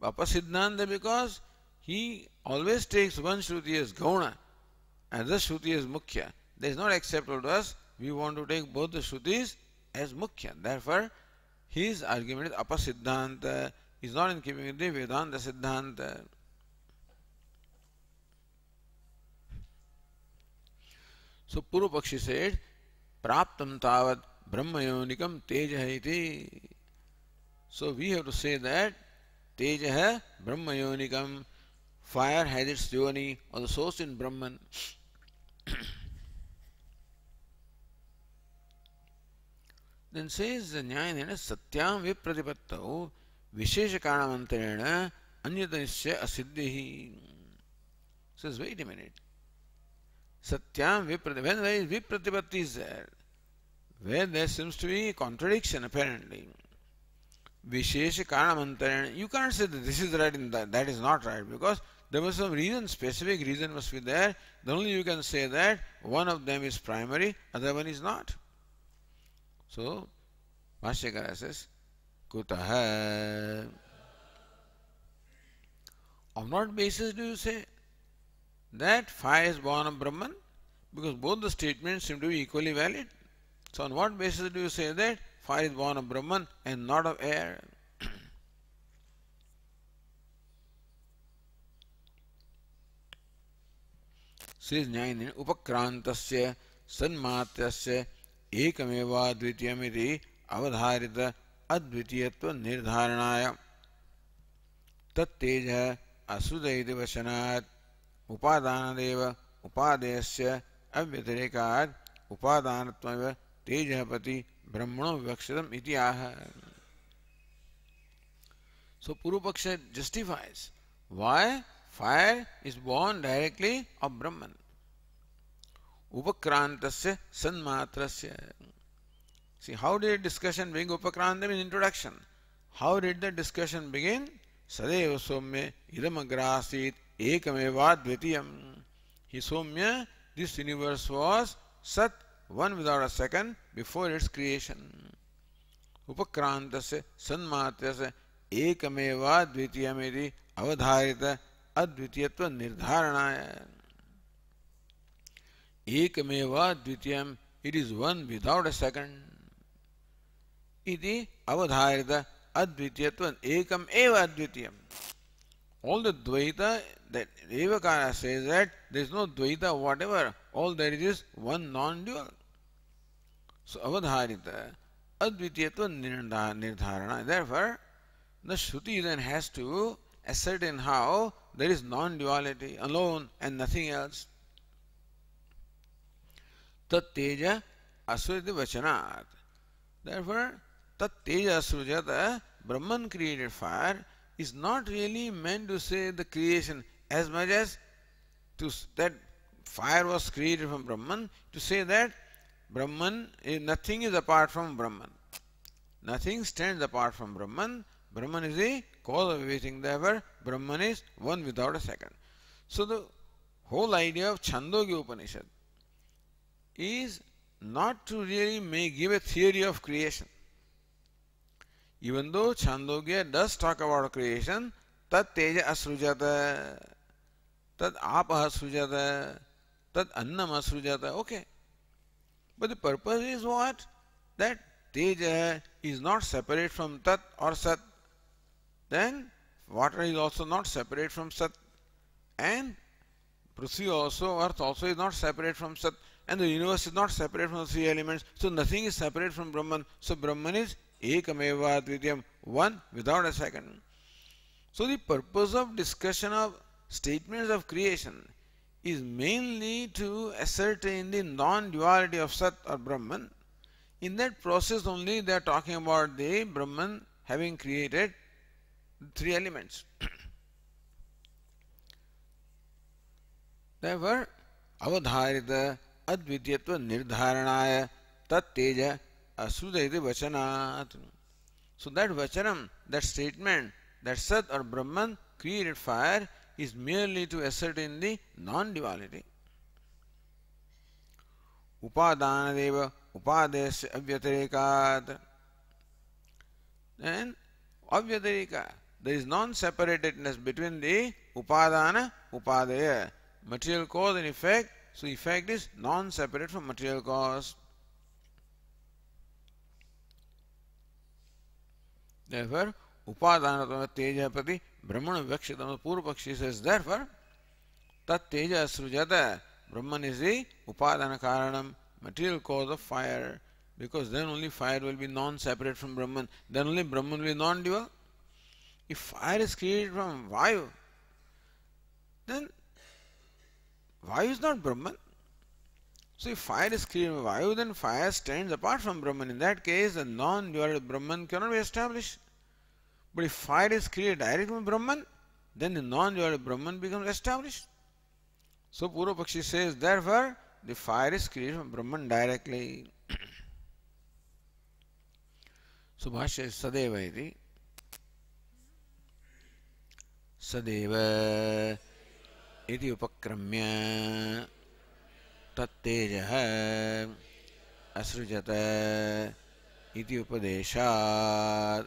Apasiddhanta, because he always takes one Shruti as Gauna and the Shruti as Mukhya. That is not acceptable to us. We want to take both the Shrutis as Mukhya. Therefore, his argument is Apasiddhanta, is not in keeping with the Vedanta Siddhanta. So Purva Pakshi said, Praptam tavat Brahmayonikam Tejaha iti. So we have to say that Tejaha Brahmayonikam, fire has its yoni or the source in Brahman. Then says Nyayana Satyam Vipratipattau Vishesha Karanamantarena Anyatanisya Asiddhihi. Says, wait a minute. Satyam Vipratipattau. When there is Vipratipatti is there, where there seems to be contradiction apparently. Vishesha Karanamantarena. You can't say that this is right and that is not right, because there was some reason, specific reason must be there. Then only you can say that one of them is primary, other one is not. So, Bhashyakara says, Kutaha. On what basis do you say that fire is born of Brahman? Because both the statements seem to be equally valid. So, on what basis do you say that fire is born of Brahman and not of air? Says Nyayana, Upakrantasya Sanmatyasya Ekameva Dvitiyamiti Avadharita Advitiyatva Nirdharanaya Tatteja Asudayiti Vasanat Upadanadeva Upadesya Avyatirekad Upadanatmava Tejapati Brahmano Vivakshitam iti aha. So Purupaksha justifies why fire is born directly of Brahman. Upakrantasya sanmatrasya. See, how did discussion begin? Upakranta means introduction. How did the discussion begin? Sadeva Somya idamagrasit ekameva dvitiyam. He Somya, this universe was Sat, one without a second, before its creation. Upakrantasya sanmatyasya ekameva dvitiyam iti avadharita advitiyatva nirdharanaya. Ekameva dvitiyam, it is one without a second. Iti avadharita advitiyatva ekam eva advitiyam. All the Dvaita, that Devakara says that there is no Dvaita whatever, all there is one non-dual. So avadharita advitiyatva nirdharana. Therefore, the Shruti then has to ascertain how there is non-duality alone and nothing else. Tat teja asrujati vachanat. Therefore, tat teja asrujata, Brahman created fire, is not really meant to say the creation as much as to that fire was created from Brahman, to say that Brahman, nothing is apart from Brahman. Nothing stands apart from Brahman. Brahman is the cause of everything. Therefore, Brahman is one without a second. So the whole idea of Chandogya Upanishad is not to really give a theory of creation. Even though Chandogya does talk about creation, tat teja asrujata, tat apaha asrujata, tat annam asrujata, okay. But the purpose is what? That teja is not separate from tat or sat. Then water is also not separate from sat. And Prithvi also, earth also is not separate from sat. And the universe is not separate from the three elements. So nothing is separate from Brahman. So Brahman is ekameva advitiyam, one without a second. So the purpose of discussion of statements of creation is mainly to ascertain the non-duality of Sat or Brahman. In that process only they are talking about the Brahman having created three elements. Therefore, avadharita advitiyatva nirdharanaya tat teja asrudayati vachanat. So that vachanam, that statement, that Sat or Brahman created fire is merely to ascertain the non-duality. Upadanadeva upadesya avyatirekat. And avyatireka, there is non-separatedness between the upadana, upadaya, material cause and effect. So effect is non-separate from material cause. Therefore, upadanatama teja prati brahmana vyakshitama. Purva Pakshi says, therefore, tat teja asrujata, Brahman is the upadana karanam, material cause of fire, because then only fire will be non-separate from Brahman, then only Brahman will be non-dual. If fire is created from Vayu, then Vayu is not Brahman. So if fire is created from Vayu, then fire stands apart from Brahman. In that case, the non-dual Brahman cannot be established. But if fire is created directly from Brahman, then the non-dual Brahman becomes established. So Purva Pakshi says, therefore, the fire is created from Brahman directly. So Bhashya is Sadeva iti. Sadeva iti upakramya tattejaha asrujata iti upadeshat.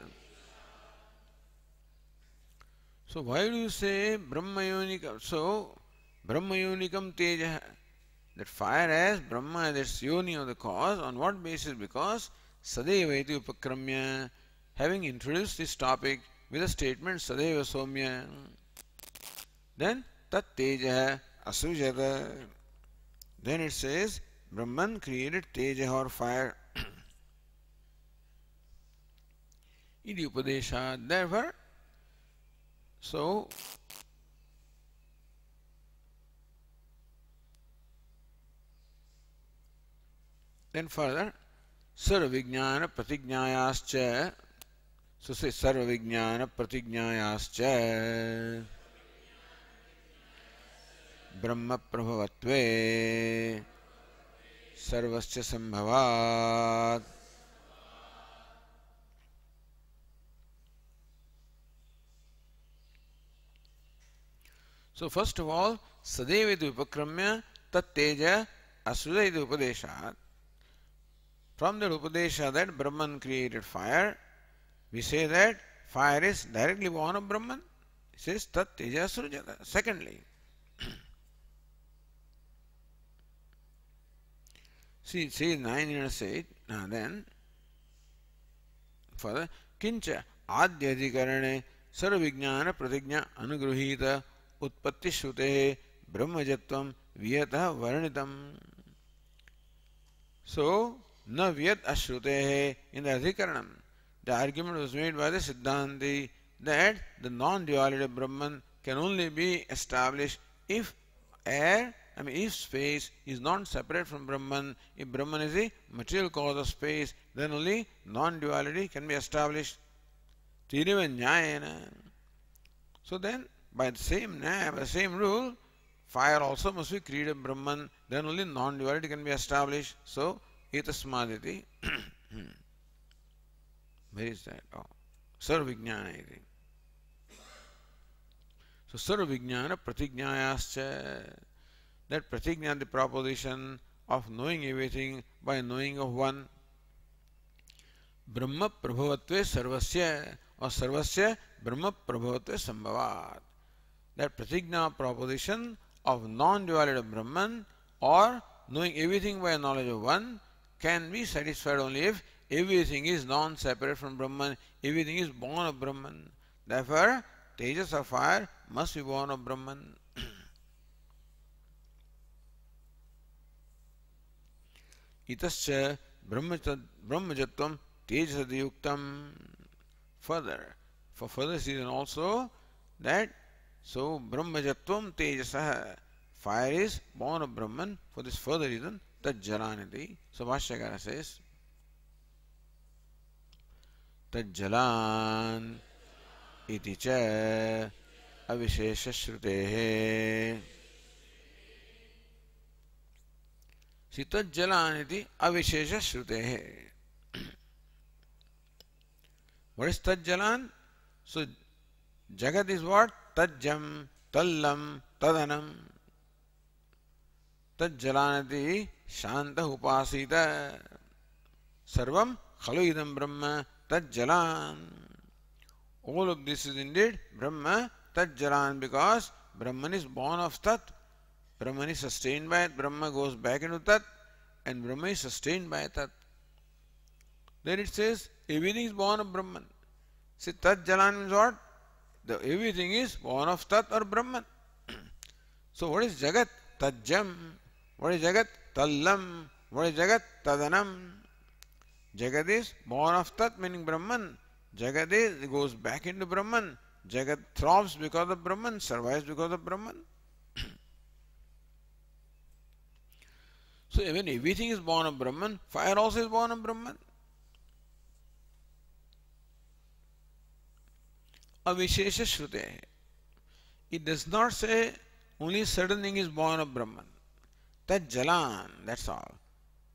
So why do you say Brahmayonikam? So Brahmayonikam teja, that fire has Brahma, that's yoni of the cause. On what basis? Because Sadeva iti upakramya, having introduced this topic with a statement Sadeva Somya, then tat teja asrujata. Then it says Brahman created teja or fire. Iti upadeshat. Therefore, so then further, sarvajnana pratignyayascha. So say sarvajnana pratignyayascha brahma prabhavatve sarvascha sambhavat. So first of all, Sadeva iti upakramya tat teja asruta iti upadeshat. From that upadesha that Brahman created fire, we say that fire is directly born of Brahman. It says tat teja asrujata. Secondly, see, it says 9 now then, further, kincha आद्यधिकरणे सर्वविज्ञान प्रतिज्ञा अनुगृहीत उत्पत्ति श्रुते ब्रह्मजत्वं वियतः वर्णितम्. So न वियत अश्रुते in the अधिकरणम, the argument was made by the Siddhanti that the non-duality of Brahman can only be established if if space is not separate from Brahman. If Brahman is the material cause of space, then only non-duality can be established. So then, by the same rule, fire also must be created of Brahman, then only non-duality can be established. So, etasmaditi. Where is that? Oh, sarvijnana iti. So, sarvijnana pratignyayascha. That pratignya, the proposition of knowing everything by knowing of one. Brahma prabhavatve sarvasya, or sarvasya Brahma prabhavatve sambhavat. That pratigna proposition of non-duality of Brahman or knowing everything by knowledge of one can be satisfied only if everything is non-separate from Brahman, everything is born of Brahman. Therefore, tejas of fire must be born of Brahman. Itascha brahmajatvam tejasadi yuktam. Further, for further reason also that so brahmajatvam tejasah, fire is born of Brahman. For this further reason, tajjalaniti. So Bhashyakara says tajjalan iti cha avishesha shrutehe. See, tajjalan iti avishesha shrutehe. What is tajjalan? So Jagat is what? Tajjam, tallam, tadanam. Tajjalanati shanta upasita. Sarvam khalu idam Brahma tajjalan. All of this is indeed Brahma tajjalan, because Brahman is born of Tat. Brahman is sustained by it. Brahma goes back into Tat, and Brahma is sustained by Tat. Then it says everything is born of Brahman. See, Tat Jalan means what? Everything is born of Tat or Brahman. So what is Jagat? Tajjam. What is Jagat? Tallam. What is Jagat? Tadanam. Jagat is born of Tat, meaning Brahman. Jagat is, it goes back into Brahman. Jagat throbs because of Brahman, survives because of Brahman. So when everything is born of Brahman, fire also is born of Brahman. Avishesha Shrute. It does not say only certain thing is born of Brahman. That Jalan, that's all.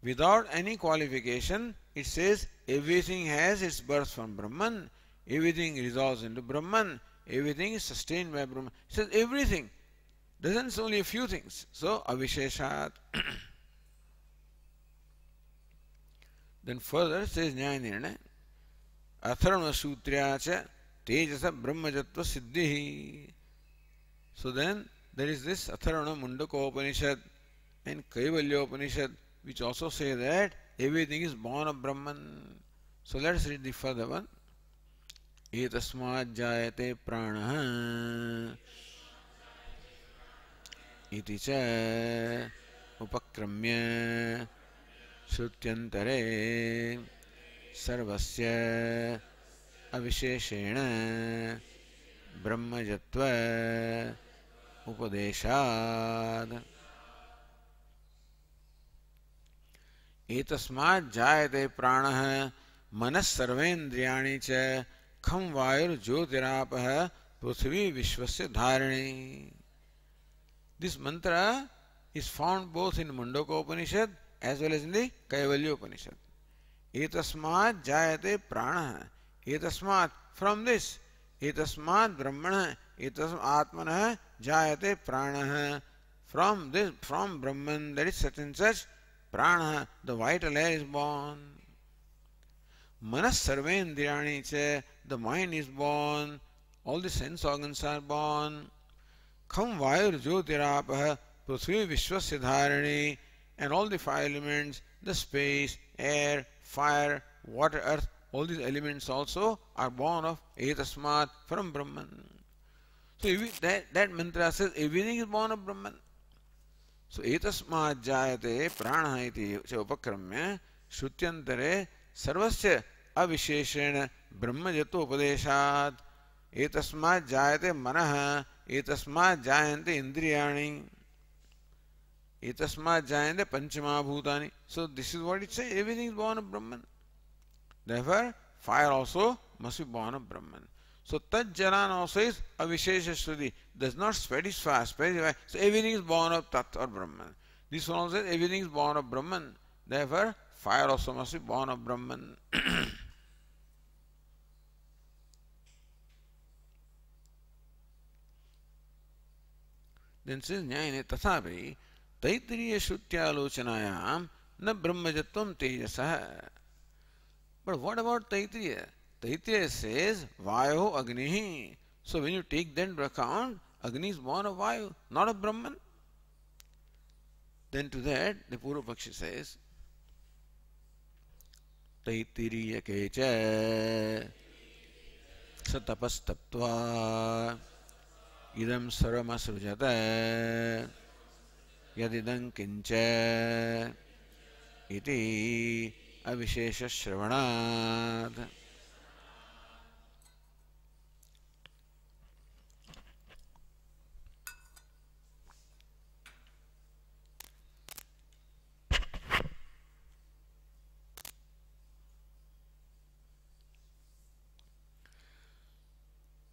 Without any qualification, it says everything has its birth from Brahman, everything resolves into Brahman, everything is sustained by Brahman. It says everything. Doesn't say only a few things. So, Avisheshat. Then further it says Nyaya Nirnaya. Atharvana Sutriyacha Tejasa Brahmajatva Siddhihi. So then there is this Atharvana Mundaka Upanishad and Kaivalya Upanishad, which also say that everything is born of Brahman. So let's read the further one. Etasmat jayate pranaha iti cha upakramya Shrutyantare sarvasya avisheshena brahmajatva upadeshad. एतस्मात् जायते प्राणः मनः सर्वेन्द्रियाणि च खं वायुर्ज्योतिरापः पृथ्वी विश्वस्य धारिणी. This mantra is found both in Mundaka Upanishad as well as in the Kaivalya Upanishad. Etasmat jayate prana. Etasmat, from this. Etasmat brahmana. Etasmat atmana jayate prana. From Brahman, that is such and such, prana, the vital air is born. Manas sarvendriyani cha, the mind is born. All the sense organs are born. Kham vayur jyotirapah, prithvi vishwasya dharani, and all the five elements, the space, air, fire, water, earth, all these elements also are born of etasmat, from Brahman. So that mantra says everything is born of Brahman. So etasmat jayate prana iti upakramya shrutyantare sarvasya avisheshena brahmajato upadeshat. Etasmat jayate manah, etasmat jayante indriyani, etasmat jayante panchama bhutani. So this is what it says, everything is born of Brahman. Therefore, fire also must be born of Brahman. So Tat Jalan also is Avishesha Shruti, does not specify. So everything is born of Tat or Brahman. This one also says everything is born of Brahman. Therefore, fire also must be born of Brahman. Then says Nyayane Tathapi Taitriya Shrutyalocanayam na Brahmajatvam Tejasah. But what about Taitriya? Taitriya says Vayo Agnihi. So when you take that into account, Agni is born of Vayu, not of Brahman. Then to that, the Purva Pakshi says Taitriya kecha satapastaptva idam sarvamasrujata yadidam kincha iti avishesha shravanat.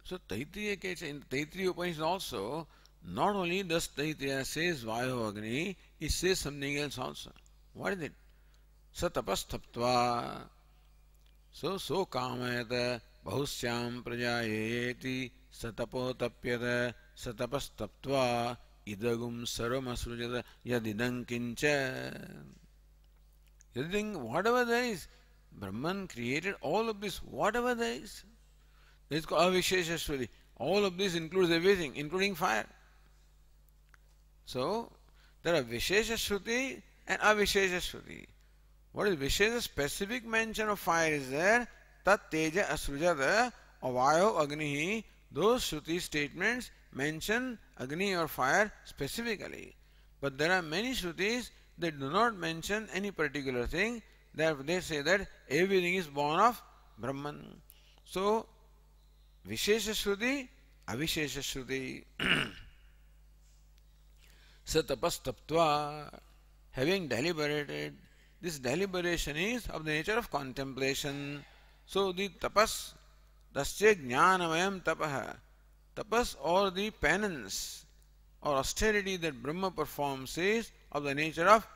So Taitriya Kecha, in Taitriya Upanishad also, not only does Taitriya says Vayo Agni, it says something else also. What is it? Satapastaptva. So kamayata bahusyam prajayeti satapotapyata satapastaptva idagum sarvamasrujata yadidam kincha. Yadidam, whatever there is, Brahman created all of this, whatever there is. This is called Avishesha Shruti. All of this includes everything, including fire. So, there are Vishesha Shruti and Avishesha Shruti. What is Vishesha? Specific mention of fire is there. Tat Teja Asrujata or Vayo Agnihi. Those Shruti statements mention Agni or fire specifically. But there are many Shrutis that do not mention any particular thing. They say that everything is born of Brahman. So, Vishesha Shruti, Avishesha Shruti. Satapastaptva, having deliberated. This deliberation is of the nature of contemplation. So the tapas, tasya jnanamayam tapaha. Tapas or the penance or austerity that Brahma performs is of the nature of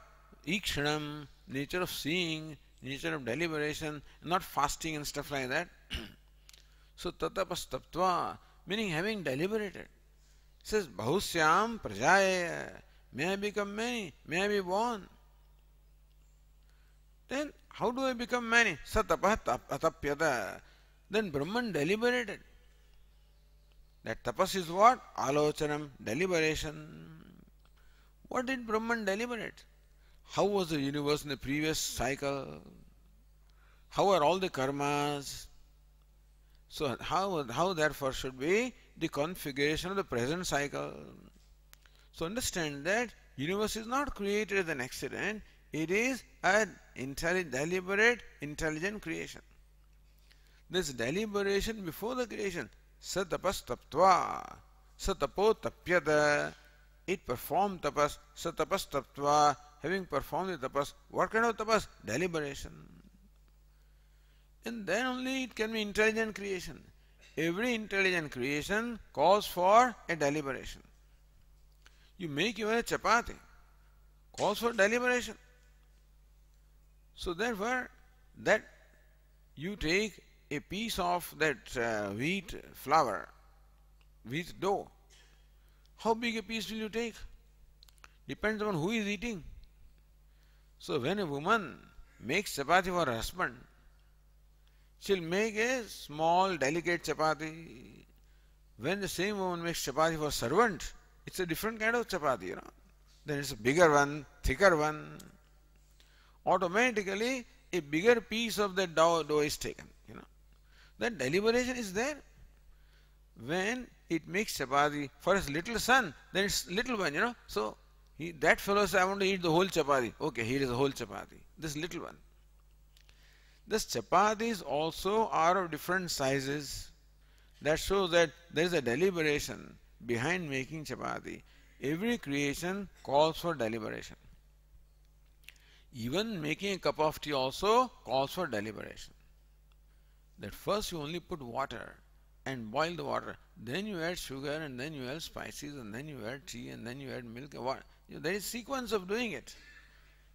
ikshanam, nature of seeing, nature of deliberation, not fasting and stuff like that. So tatapastaptva, meaning having deliberated. It says bahusyam prajaya, may I become many, may I be born. Then how do I become many? Satapah atapyata. Then Brahman deliberated. That tapas is what? Alochanam, deliberation. What did Brahman deliberate? How was the universe in the previous cycle? How are all the karmas? So how therefore should be the configuration of the present cycle? So understand that universe is not created as an accident, it is an deliberate, intelligent creation. This deliberation before the creation, satapastaptva, satapotapyata, it performed tapas, satapastaptva, having performed the tapas. What kind of tapas? Deliberation. And then only it can be intelligent creation. Every intelligent creation calls for a deliberation. You make even a chapati, calls for deliberation. So therefore, that you take a piece of that wheat flour, wheat dough. How big a piece will you take? Depends on who is eating. So when a woman makes chapati for her husband, she'll make a small, delicate chapati. When the same woman makes chapati for servant, it's a different kind of chapati. Then it's a bigger one, thicker one. Automatically, a bigger piece of the dough is taken. That deliberation is there. When it makes chapati for his little son, then it's little one. So that fellow says, I want to eat the whole chapati. Okay, here is the whole chapati. This little one. Thus chapatis also are of different sizes. That shows that there is a deliberation behind making chapati. Every creation calls for deliberation. Even making a cup of tea also calls for deliberation. That first you only put water and boil the water. Then you add sugar and then you add spices and then you add tea and then you add milk. There is sequence of doing it.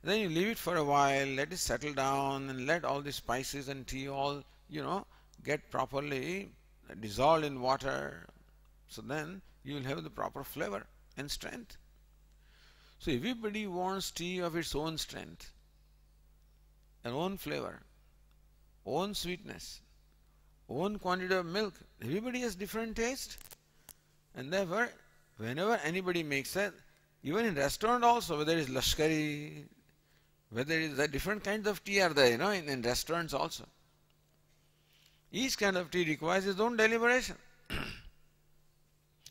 Then you leave it for a while, let it settle down and let all the spices and tea all, get properly dissolved in water. So then you will have the proper flavor and strength. So everybody wants tea of its own strength, and own flavor, own sweetness, own quantity of milk. Everybody has different taste. And therefore, whenever anybody makes it, even in restaurant also, whether it is Lashkari, whether it is the different kinds of tea are there, in restaurants also. Each kind of tea requires its own deliberation.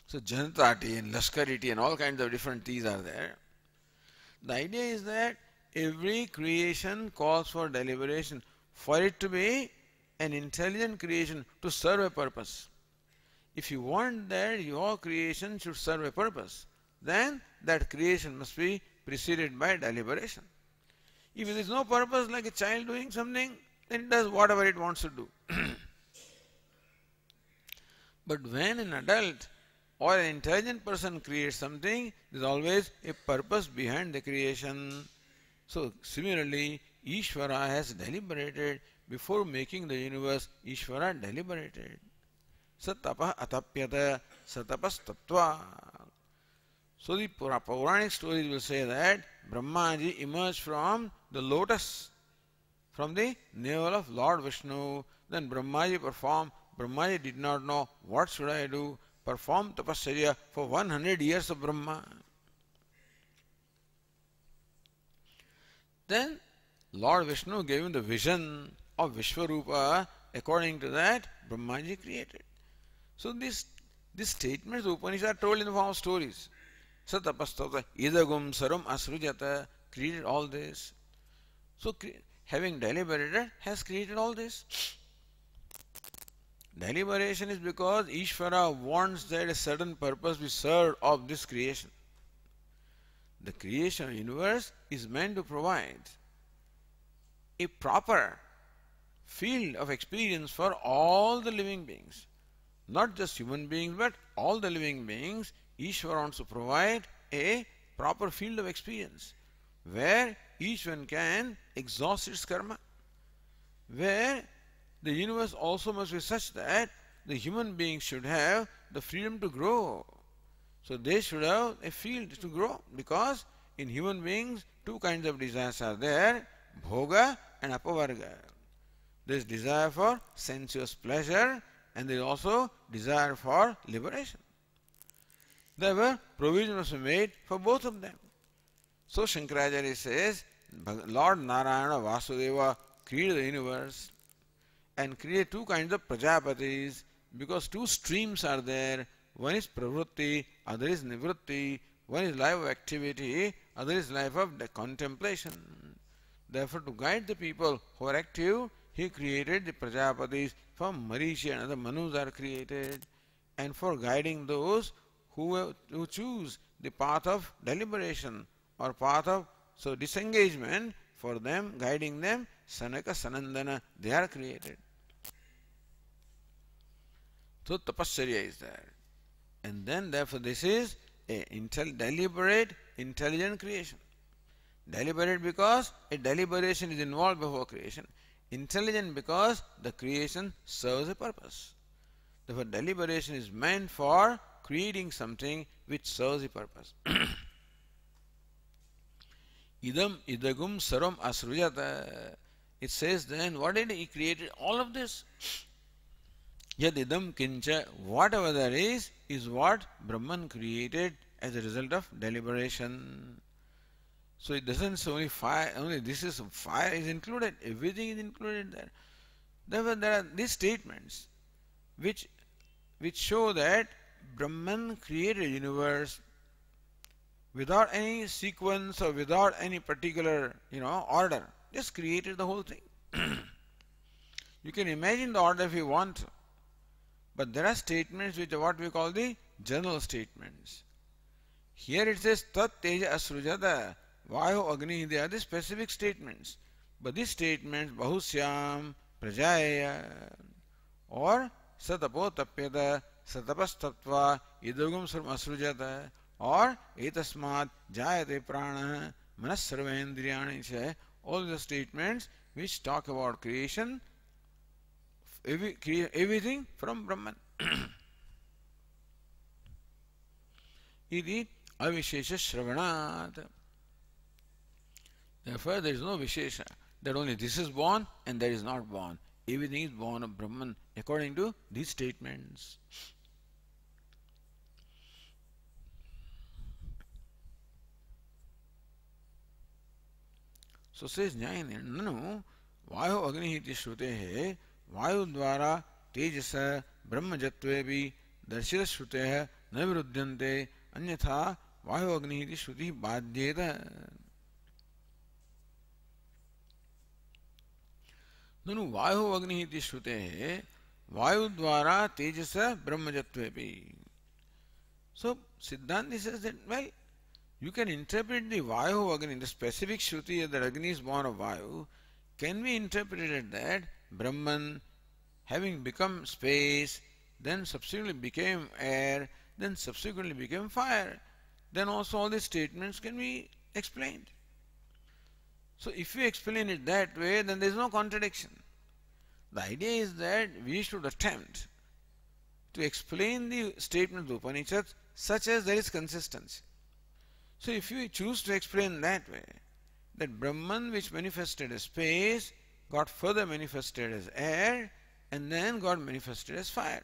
So Janata tea and Lashkari tea and all kinds of different teas are there. The idea is that every creation calls for deliberation for it to be an intelligent creation to serve a purpose. If you want that your creation should serve a purpose, then that creation must be preceded by deliberation. If there is no purpose, like a child doing something, then it does whatever it wants to do. But when an adult or an intelligent person creates something, there is always a purpose behind the creation. So similarly, Ishvara has deliberated before making the universe. Ishvara deliberated. Satapa atapyata satapas tattva. So the Puranic stories will say that Brahmaji emerged from the lotus, from the navel of Lord Vishnu. Then Brahmaji did not know what should I do. Performed tapasya for 100 years of Brahma. Then Lord Vishnu gave him the vision of Vishwarupa. According to that, Brahmaji created. So these statements of Upanishad are told in the form of stories. Satapastata idagum sarum asrujata created all this. So having deliberated has created all this. Deliberation is because Ishvara wants that a certain purpose be served of this creation. The creation of the universe is meant to provide a proper field of experience for all the living beings. Not just human beings, but all the living beings. Ishvara wants to provide a proper field of experience where each one can exhaust its karma, where the universe also must be such that the human beings should have the freedom to grow. So they should have a field to grow, because in human beings two kinds of desires are there, bhoga and apavarga. There is desire for sensuous pleasure and there is also desire for liberation. Therefore, provision must be made for both of them. So Shankaracharya says, Lord Narayana Vasudeva created the universe and created two kinds of prajapatis, because two streams are there. One is pravritti, other is nivritti. One is life of activity, other is life of contemplation. Therefore, to guide the people who are active, he created the prajapatis. From Marichi and other Manus are created. And for guiding those who choose the path of deliberation or path of disengagement, for them, guiding them, Sanaka, Sanandana, they are created. So tapasya is there. And then therefore this is a deliberate, intelligent creation. Deliberate because a deliberation is involved before creation. Intelligent because the creation serves a purpose. Therefore deliberation is meant for creating something which serves the purpose. Idam idagum saram asrujata. It says then, what did he create? All of this. Yad idam kincha, whatever there is what Brahman created as a result of deliberation. So it doesn't say only fire, only this is fire is included, everything is included there. Therefore, there are these statements which show that Brahman created universe without any sequence or without any particular, order. Just created the whole thing. You can imagine the order if you want to. But there are statements which are what we call the general statements. Here it says Tat Teja Asrujata Vayu Agni. They are the specific statements. But these statements Bahusyam Prajaya or Satapo Tapyata Satapastatva Idagum Sarvam Asrujata or Etasmat Jayate Prana Manas Sarvendriyani. All the statements which talk about creation, everything from Brahman. Iti avishesha shravanat. Therefore, there is no vishesha that only this is born and that is not born. Everything is born of Brahman according to these statements. So says Nyayana, Nanu Vayu Agni iti shrutehe Vayu dvara tejasa brahmajatve bhi darshita shruteha na viruddhyante अन्यथा वायु अग्नि इति श्रुति बाध्येत. ननु वायु अग्नि इति श्रुतेः वायु द्वारा तेजस ब्रह्मजत्वेपि. So Siddhanti says that, well, you can interpret the Vayu Agni, the specific Shruti that Agni is born of Vayu, can be interpreted that Brahman, having become space, then subsequently became air, then subsequently became fire. Then also all these statements can be explained. So if you explain it that way, then there is no contradiction. The idea is that we should attempt to explain the statement of the Upanishads such as there is consistency. So if you choose to explain that way, that Brahman which manifested as space got further manifested as air and then got manifested as fire.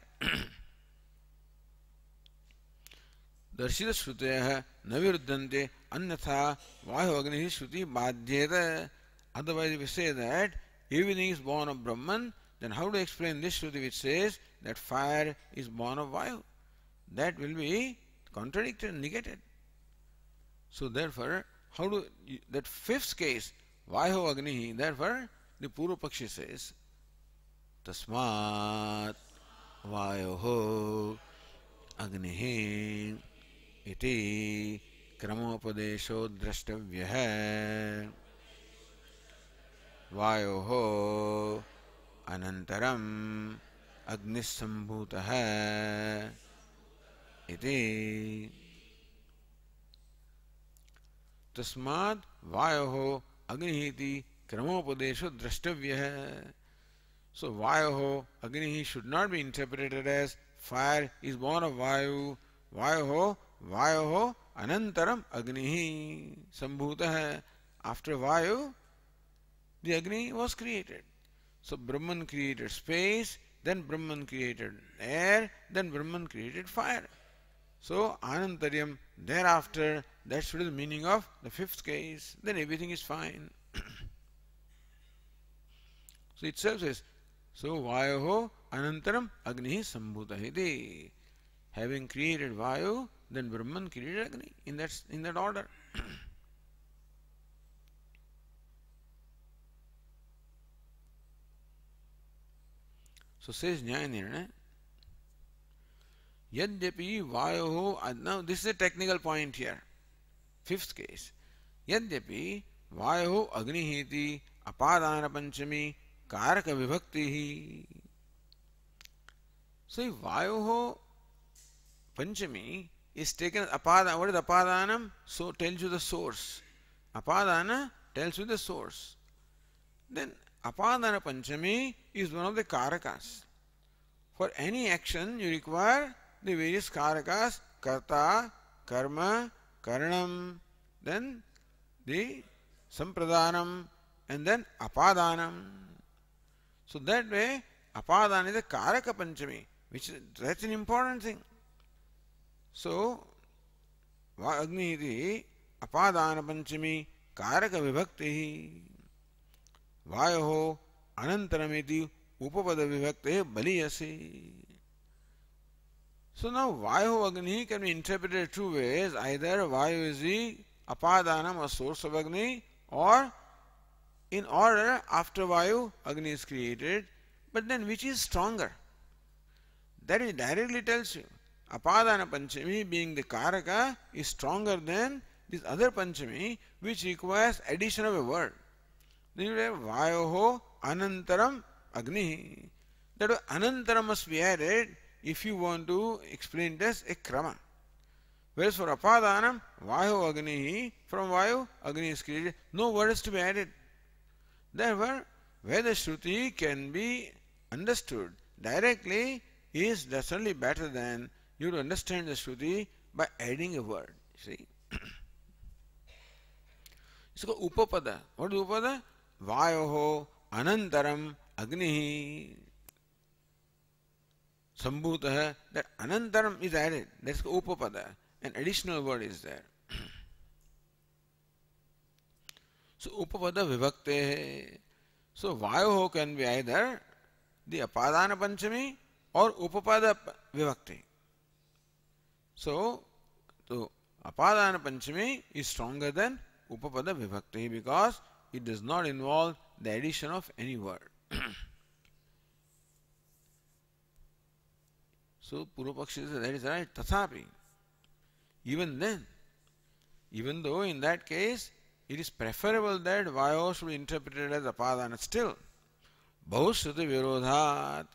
Darshita Shruteya Naviruddhante Annatha Vayu Agni Shruti Badhyeta. Otherwise, if we say that everything is born of Brahman, then how to explain this Shruti which says that fire is born of Vayu? That will be contradicted and negated. So therefore, that fifth case, Vayu Agni, therefore the Purva Pakshi says, Tasmat Vayoho Agnihi Iti Kramopadesho Drashtavyah Vayoho Anantaram Agnisambhutah Iti. Tasmad Vayoho Agnihi Kramopadesho Drashtavyah. So Vayoho Agnihi should not be interpreted as fire is born of Vayu. Vayoho Anantaram Agnihi Sambhutah. After Vayu, the Agni was created. So Brahman created space, then Brahman created air, then Brahman created fire. So Anantaryam, thereafter, that should be the meaning of the fifth case. Then everything is fine. So itself says, so Vayoho Anantaram Agni Sambhuta iti. Having created Vayu, then Brahman created Agni in that order. So says Nyayana, Yadyapi Vayoho. Now this is a technical point here. Fifth case. Yadyapi Vayoho Agnihiti Apadana Panchami Karaka Vibhaktihi. So if Vayoho Panchami is taken as Apadana, what is Apadanam? So tells you the source. Apadana tells you the source. Then Apadana Panchami is one of the Karakas. For any action you require the various karakas, karta, karma, karanam, then the sampradhanam, and then apadanam. So that way, apadana is a karaka panchami, which is that's an important thing. So, Agni iti apadana panchami karaka vibhakti vayoho anantaramiti upapada vibhakti baliyasi. So now Vayu Agni can be interpreted two ways. Either Vayu is the apadanam or source of Agni, or in order after Vayu, Agni is created. But then which is stronger? That it directly tells you. Apadana Panchami being the Karaka is stronger than this other Panchami which requires addition of a word. Then you have Vayoho Anantaram Agni. That Anantaram must be added if you want to explain it as a krama. Whereas for Apadanam, Vayu Agni, from Vayu, Agni is created, no word is to be added. Therefore, where the Shruti can be understood directly is definitely better than you to understand the Shruti by adding a word. See? It's called Upapada. What is Upapada? Vayoho Anantaram Agni. Sambhutah, that Anantaram is added. That's Upapada. An additional word is there. So Upapada Vibhakte. So Vayoho can be either the Apadana Panchami or Upapada Vibhakti. So Apadana Panchami is stronger than Upapada Vibhakti because it does not involve the addition of any word. So Purvapakshi says that is right. Tathapi. Even then, even though in that case it is preferable that Vayo should be interpreted as Apadana still. Bahushruti Virodhat.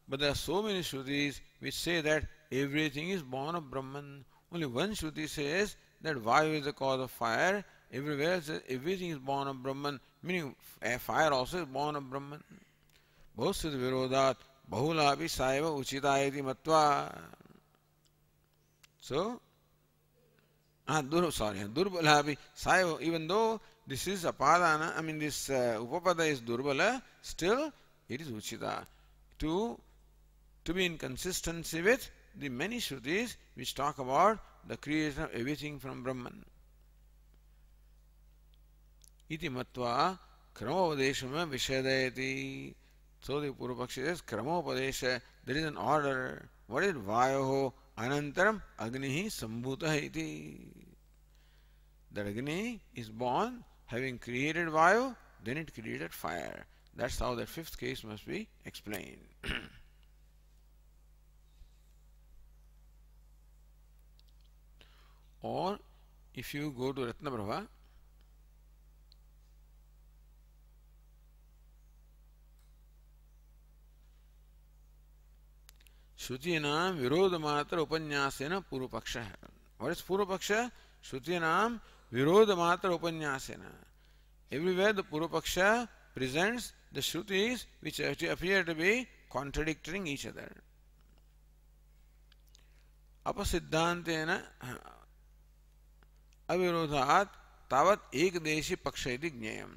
But there are so many Shrutis which say that everything is born of Brahman. Only one Shruti says that Vayu is the cause of fire. Everywhere says everything is born of Brahman, meaning fire also is born of Brahman. Bahushruti Virodhat. Bahulapi Saiva Uchitayati Matva. So, Durbalapi Saiva, even though this is Apadana, this Upapada is Durbala, still it is Uchita. To be in consistency with the many Shrutis which talk about the creation of everything from Brahman. Iti Matva Kramavadeshama Vishadayati. So the Purvapakshi says, Kramopadesha, there is an order. What is Vayoho Anantaram Agnihi Sambhutah iti? That Agni is born, having created Vayu, then it created fire. That's how that fifth case must be explained. Or if you go to Ratnaprabha, Shrutinam Virodhamatra Upanyasena Purvapaksha. What is Purvapaksha? Shrutinam Virodhamatra Upanyasena. Everywhere the Purvapaksha presents the Shrutis which appear to be contradicting each other. Apasiddhantena Avirodhat Tavat Ekdeshi Paksha iti Jnayam.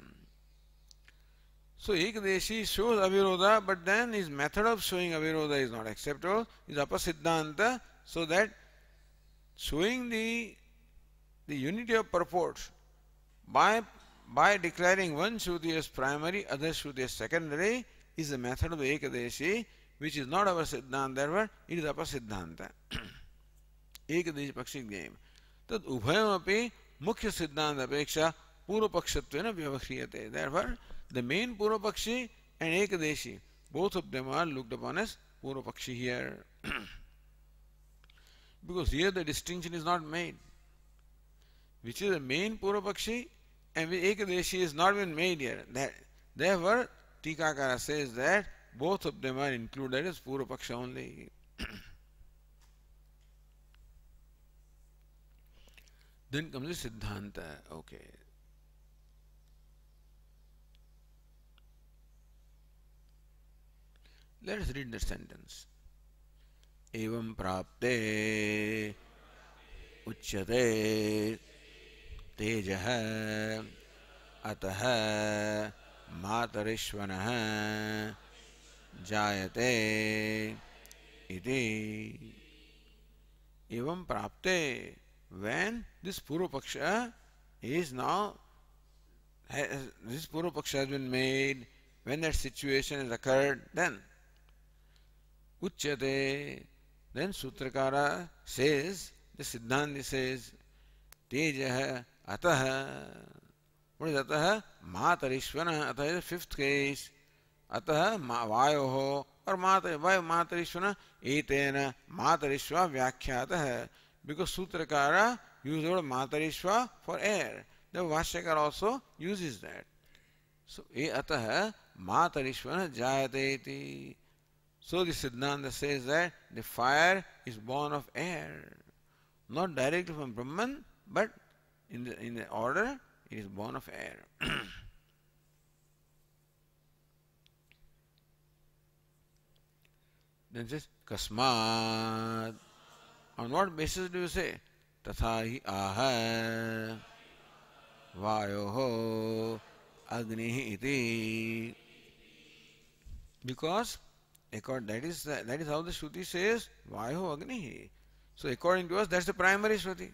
So Ekdeshi shows Avirodha, but then his method of showing Avirodha is not acceptable. Is Apasiddhanta, so that showing the unity of purport by declaring one Shruti as primary, other Shruti as secondary is the method of the Ekadeshi, which is not Apasiddhanta, therefore it is Apasiddhanta. Ekadeshi Pakshi Jnayam. Tad Ubhayam api Mukhya Siddhanta Apeksha Purvapakshatvena Vyavahriyate. Therefore, the main Purvapakshi and Ekadeshi, both of them are looked upon as Purvapakshi here. Because here the distinction is not made. Which is the main Purvapakshi and Ekadeshi is not been made here. Therefore, Tikakara says that both of them are included as Purvapaksha only. Then comes the Siddhanta. Okay. Let us read the sentence. एवं प्राप्ते उच्यते तेजः अतः मातरिश्वनः जायते इति. Evam prapte, when this Purva Paksha is now, this Purva Paksha has been made, when that situation has occurred, then Uchyate, then Sutrakara says, the Siddhanti says, Tejaha Ataha. What is Ataha? Matarishvana. Ataha is the fifth case. अतः वायोः और वायु मातरिश्वना एतेन मातरिश्वा व्याख्यात है. Because सूत्रकार use the word Matarishva for air. The भाष्यकार also uses that. So अतः मातरिश्वना जायते इति. So the Siddhanta says that the fire is born of air, not directly from Brahman, but in the order it is born of air. Then it says Kasmat. On what basis do you say? Tatha hi aha vayoho agnihi iti. Because that is how the Shruti says vayoho agnihi. So according to us, that's the primary Shruti.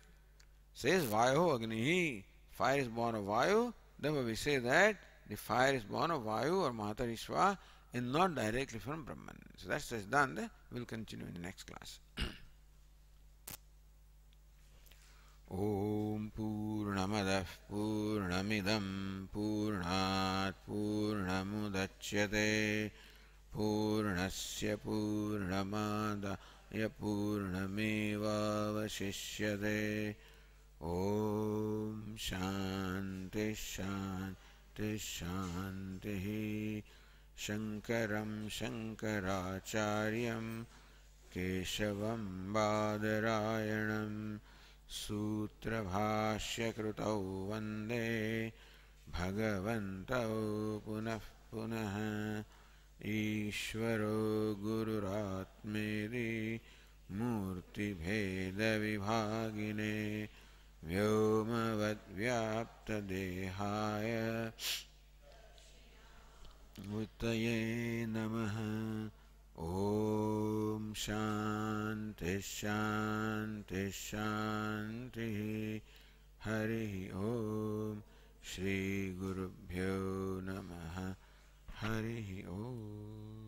Says vayoho agnihi. Fire is born of Vayu. Then we say that the fire is born of Vayu or Mahatarishva and not directly from Brahman. So that's done. We'll continue in the next class. Om Purnamadah Purnamidam Purnat Purnamudachyate Purnasya Purnamadaya Purnamevavashishyate. Om Shanti Shanti Shanti. Shankaram Shankaracharyam Keshavam Badarayanam Sutra Bhashya Krutau Vande Bhagavantau Punah Punah Ishvaro Gururatmeri Murti Bheda Vibhagine Vyomavad Vyapta Dehaya Uttaye Namaha. Om Shanti Shanti Shanti. Hari Om. Shri Gurubhyo Namaha. Hari Om.